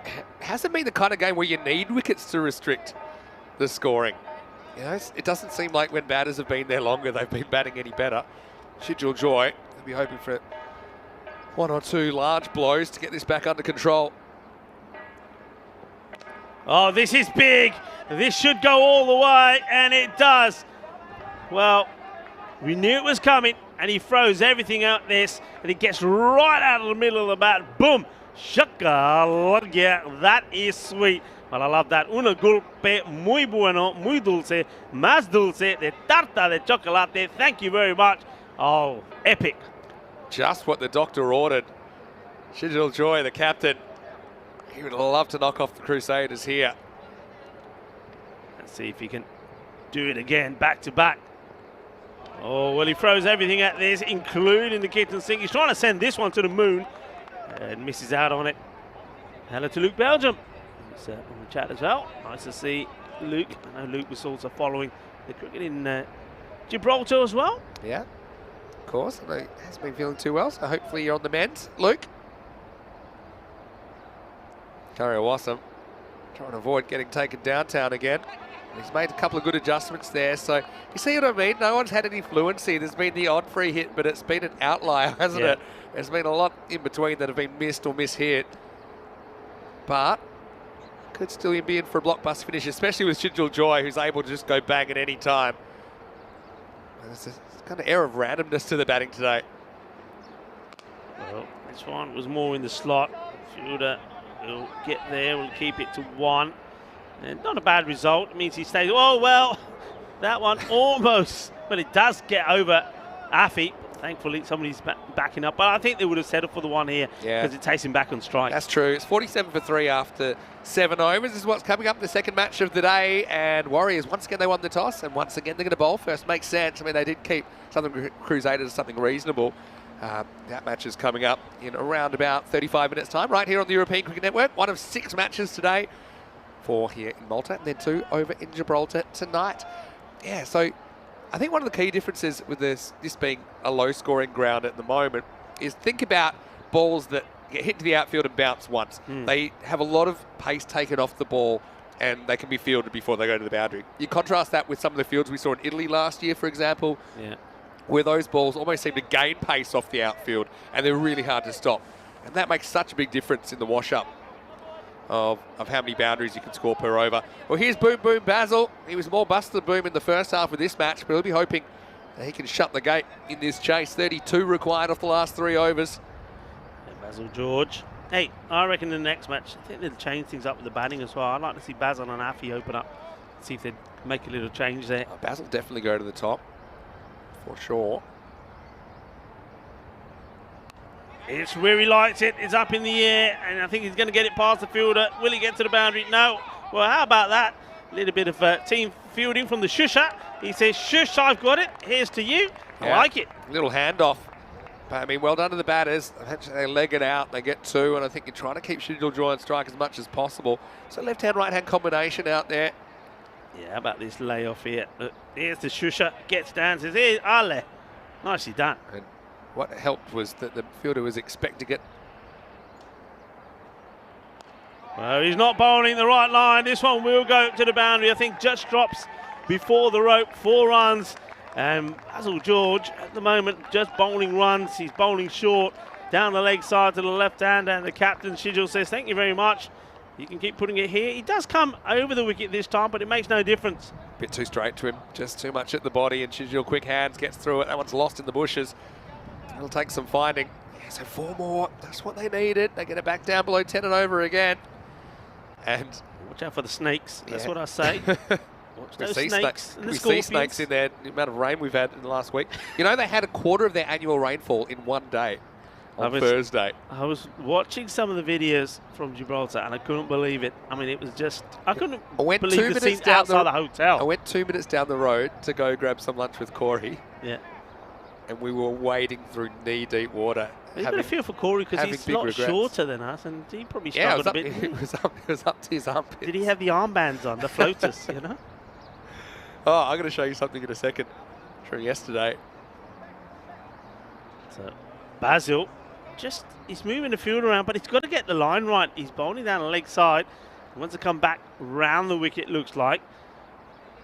it hasn't been the kind of game where you need wickets to restrict the scoring. You know, it doesn't seem like when batters have been there longer, they've been batting any better. Shijul Joy will be hoping for 1 or 2 large blows to get this back under control. Oh, this is big. This should go all the way, and it does. Well, we knew it was coming, and he throws everything out this, and he gets right out of the middle of the bat. Boom. Shaka. Yeah, that is sweet. Well, I love that. Una golpe muy bueno, muy dulce, más dulce de tarta de chocolate. Thank you very much. Oh, epic. Just what the doctor ordered. Shijul Joy, the captain. He would love to knock off the Crusaders here. Let's see if he can do it again, back to back. Oh, well, he throws everything at this, including the kitchen sink. He's trying to send this one to the moon and misses out on it. Hello to Luke Belgium. He's on the chat as well. Nice to see Luke. I know Luke was also following the cricket in Gibraltar as well. Yeah, of course. I know he hasn't been feeling too well, so hopefully you're on the mend, Luke. Curry Wassam trying to avoid getting taken downtown again. He's made a couple of good adjustments there. So you see what I mean? No one's had any fluency. There's been the odd free hit, but it's been an outlier, hasn't it? There's been a lot in between that have been missed or mishit. But could still be in for a blockbuster finish, especially with Shijul Joy, who's able to just go bang at any time. There's a kind of air of randomness to the batting today. Well, this one was more in the slot. Fielder will get there, will keep it to 1. And not a bad result. It means he stays. Oh, well, that one almost. But it does get over Afi. Thankfully, somebody's backing up. But I think they would have settled for the 1 here because it takes him back on strike. That's true. It's 47 for 3 after 7 overs. This is what's coming up, the second match of the day. And Warriors, once again, they won the toss. And once again, they're going to bowl first. Makes sense. I mean, they did keep something Crusaders something reasonable. That match is coming up in around about 35 minutes' time, right here on the European Cricket Network. 1 of 6 matches today. 4 here in Malta, and then 2 over in Gibraltar tonight. Yeah, so I think one of the key differences with this being a low-scoring ground at the moment is think about balls that get hit to the outfield and bounce once. They have a lot of pace taken off the ball, and they can be fielded before they go to the boundary. You contrast that with some of the fields we saw in Italy last year, for example, where those balls almost seem to gain pace off the outfield, and they're really hard to stop. And that makes such a big difference in the wash-up of how many boundaries you can score per over. Well, here's Boom Boom Basil. He was more bust than Boom in the first half of this match, but he'll be hoping that he can shut the gate in this chase. 32 required off the last 3 overs. And Basil George. Hey, I reckon in the next match, I think they'll change things up with the batting as well. I'd like to see Basil and Afi open up, see if they'd make a little change there. Basil definitely go to the top, for sure. It's where he likes it. It's up in the air, and I think he's going to get it past the fielder. Will he get to the boundary? No. Well, how about that? A little bit of team fielding from the shusher. He says, shush, I've got it. Here's to you. I like it. Little handoff. But, I mean, well done to the batters. Eventually they leg it out. They get 2, and I think you're trying to keep Shijul Joy on strike as much as possible. So left-hand, right-hand combination out there. Yeah, how about this layoff here? Here's the shusher. Gets down, says, here's Ale. Nicely done. And what helped was that the fielder was expecting it. Well, he's not bowling the right line. This one will go to the boundary. I think just drops before the rope. 4 runs. And Basil George, at the moment, just bowling runs. He's bowling short. Down the leg side to the left hand. And the captain, Shijul, says, thank you very much. You can keep putting it here. He does come over the wicket this time, but it makes no difference. Bit too straight to him. Just too much at the body. And Shijul, quick hands, gets through it. That one's lost in the bushes. It'll take some finding. Yeah, so 4 more. That's what they needed. They get it back down below 10 and over again. And watch out for the snakes. That's what I say. Watch those snakes and the we scorpions. see snakes in there. The amount of rain we've had in the last week. You know, they had a quarter of their annual rainfall in 1 day on Thursday. I was watching some of the videos from Gibraltar and I couldn't believe it. I mean, it was just, I couldn't believe the scene outside the hotel. I went 2 minutes down the road to go grab some lunch with Corey. Yeah. And we were wading through knee-deep water. You've got to feel for Corey because he's a lot shorter than us, and he probably struggled a bit. It was up to his armpits. Did he have the armbands on, the floaters, you know? Oh, I'm going to show you something in a second from yesterday. So, Basil, he's moving the field around, but he's got to get the line right. He's bowling down the leg side. He wants to come back round the wicket, looks like.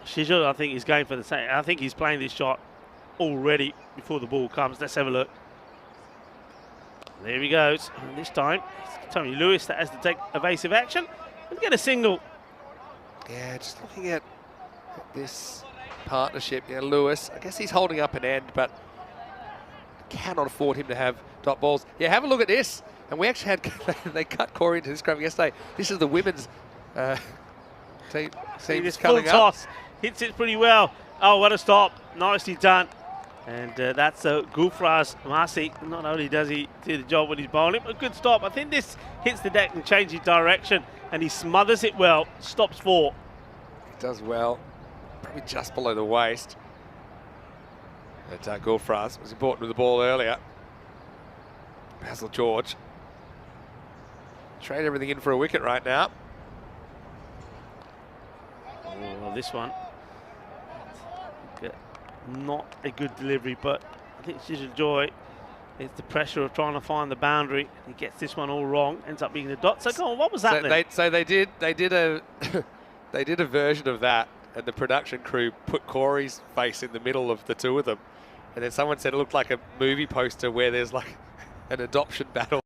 Shijul, I think, is going for the same. I think he's playing this shot already before the ball comes. Let's have a look. There he goes. And this time, it's Tony Lewis that has to take evasive action and get a single. Yeah, just looking at this partnership. Yeah, Lewis, I guess he's holding up an end, but cannot afford him to have dot balls. Yeah, have a look at this. And we actually had, they cut Corey into this scrum yesterday. This is the women's team. See this full toss. Hits it pretty well. Oh, what a stop. Nicely done. And that's Gulfraz Masi. Not only does he do the job when he's bowling, but a good stop. I think this hits the deck and changes direction, and he smothers it well. Stops 4. He does well. Probably just below the waist. But Gulfraz was important with the ball earlier. Basil George. Trade everything in for a wicket right now. Oh, well, this one. Not a good delivery, but I think Shijul Joy, it's the pressure of trying to find the boundary. He gets this one all wrong, ends up being the dot. So go on, what was that then? They did a they did a version of that and the production crew put Corey's face in the middle of the two of them. And then someone said it looked like a movie poster where there's like an adoption battle.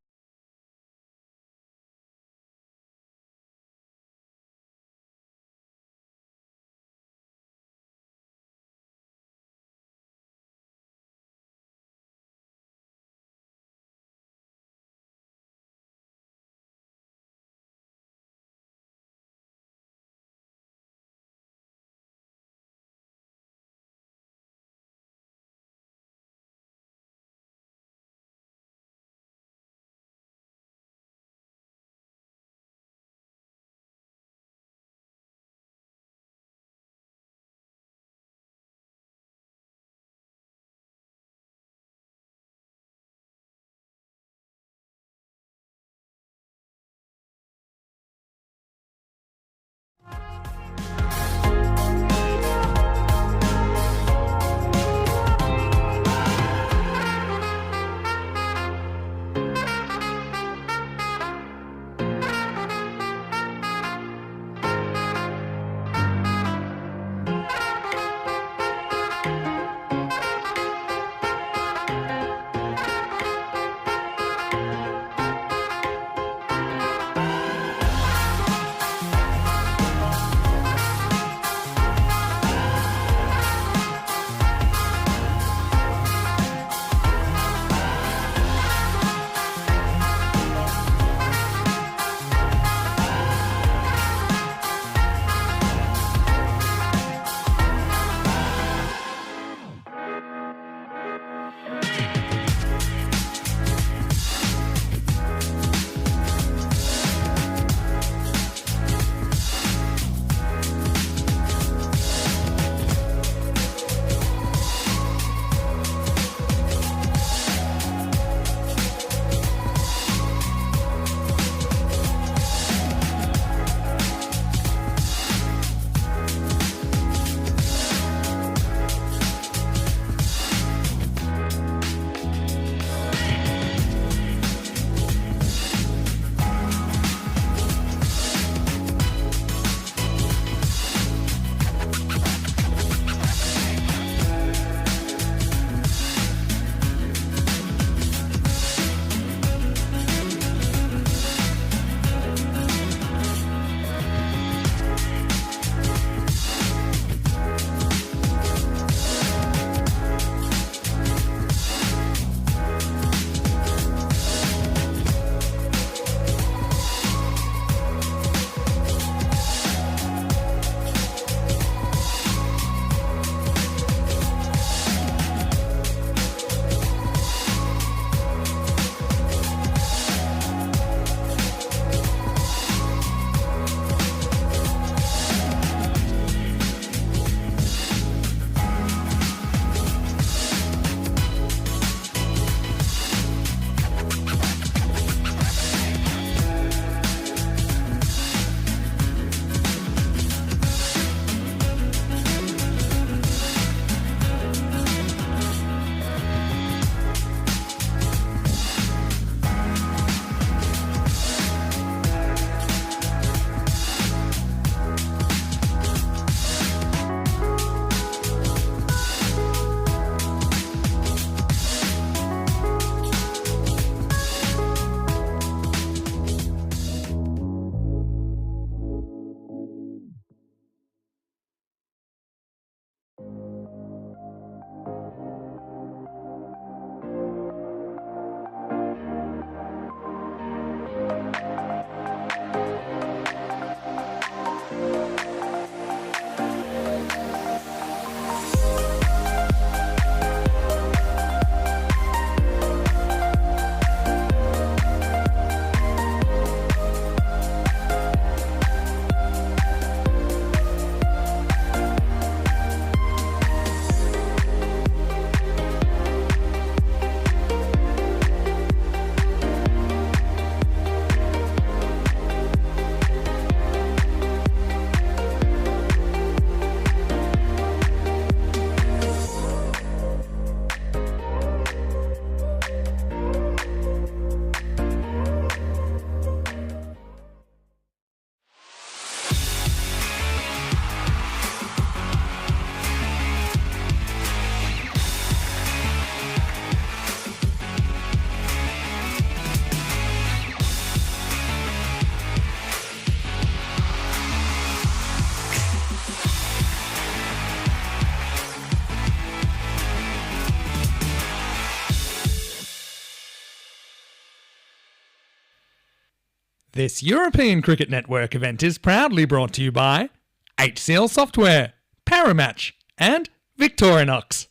This European Cricket Network event is proudly brought to you by HCL Software, Paramatch and Victorinox.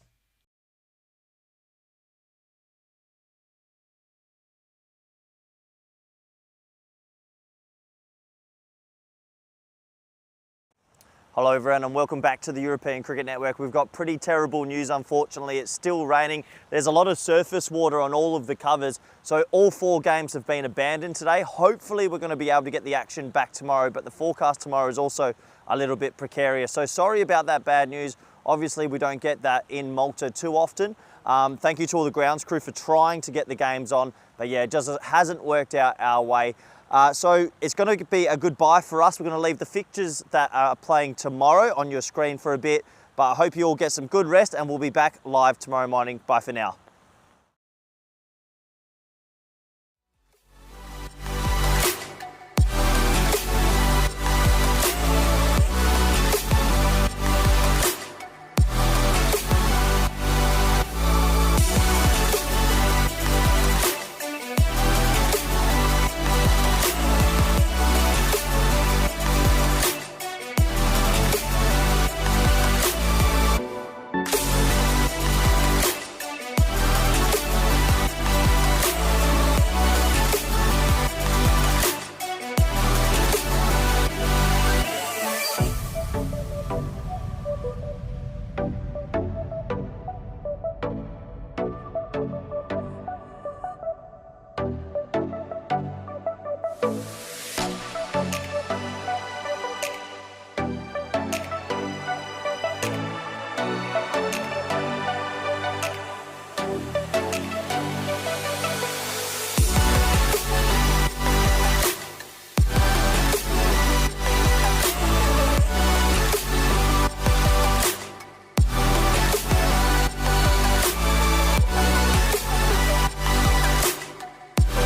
Hello everyone and welcome back to the European Cricket Network. We've got pretty terrible news, unfortunately. It's still raining. There's a lot of surface water on all of the covers, so all 4 games have been abandoned today. Hopefully we're going to be able to get the action back tomorrow, but the forecast tomorrow is also a little bit precarious. So sorry about that bad news. Obviously we don't get that in Malta too often. Thank you to all the grounds crew for trying to get the games on, but yeah, it just hasn't worked out our way. So it's going to be a goodbye for us. We're going to leave the fixtures that are playing tomorrow on your screen for a bit, but I hope you all get some good rest and we'll be back live tomorrow morning. Bye for now.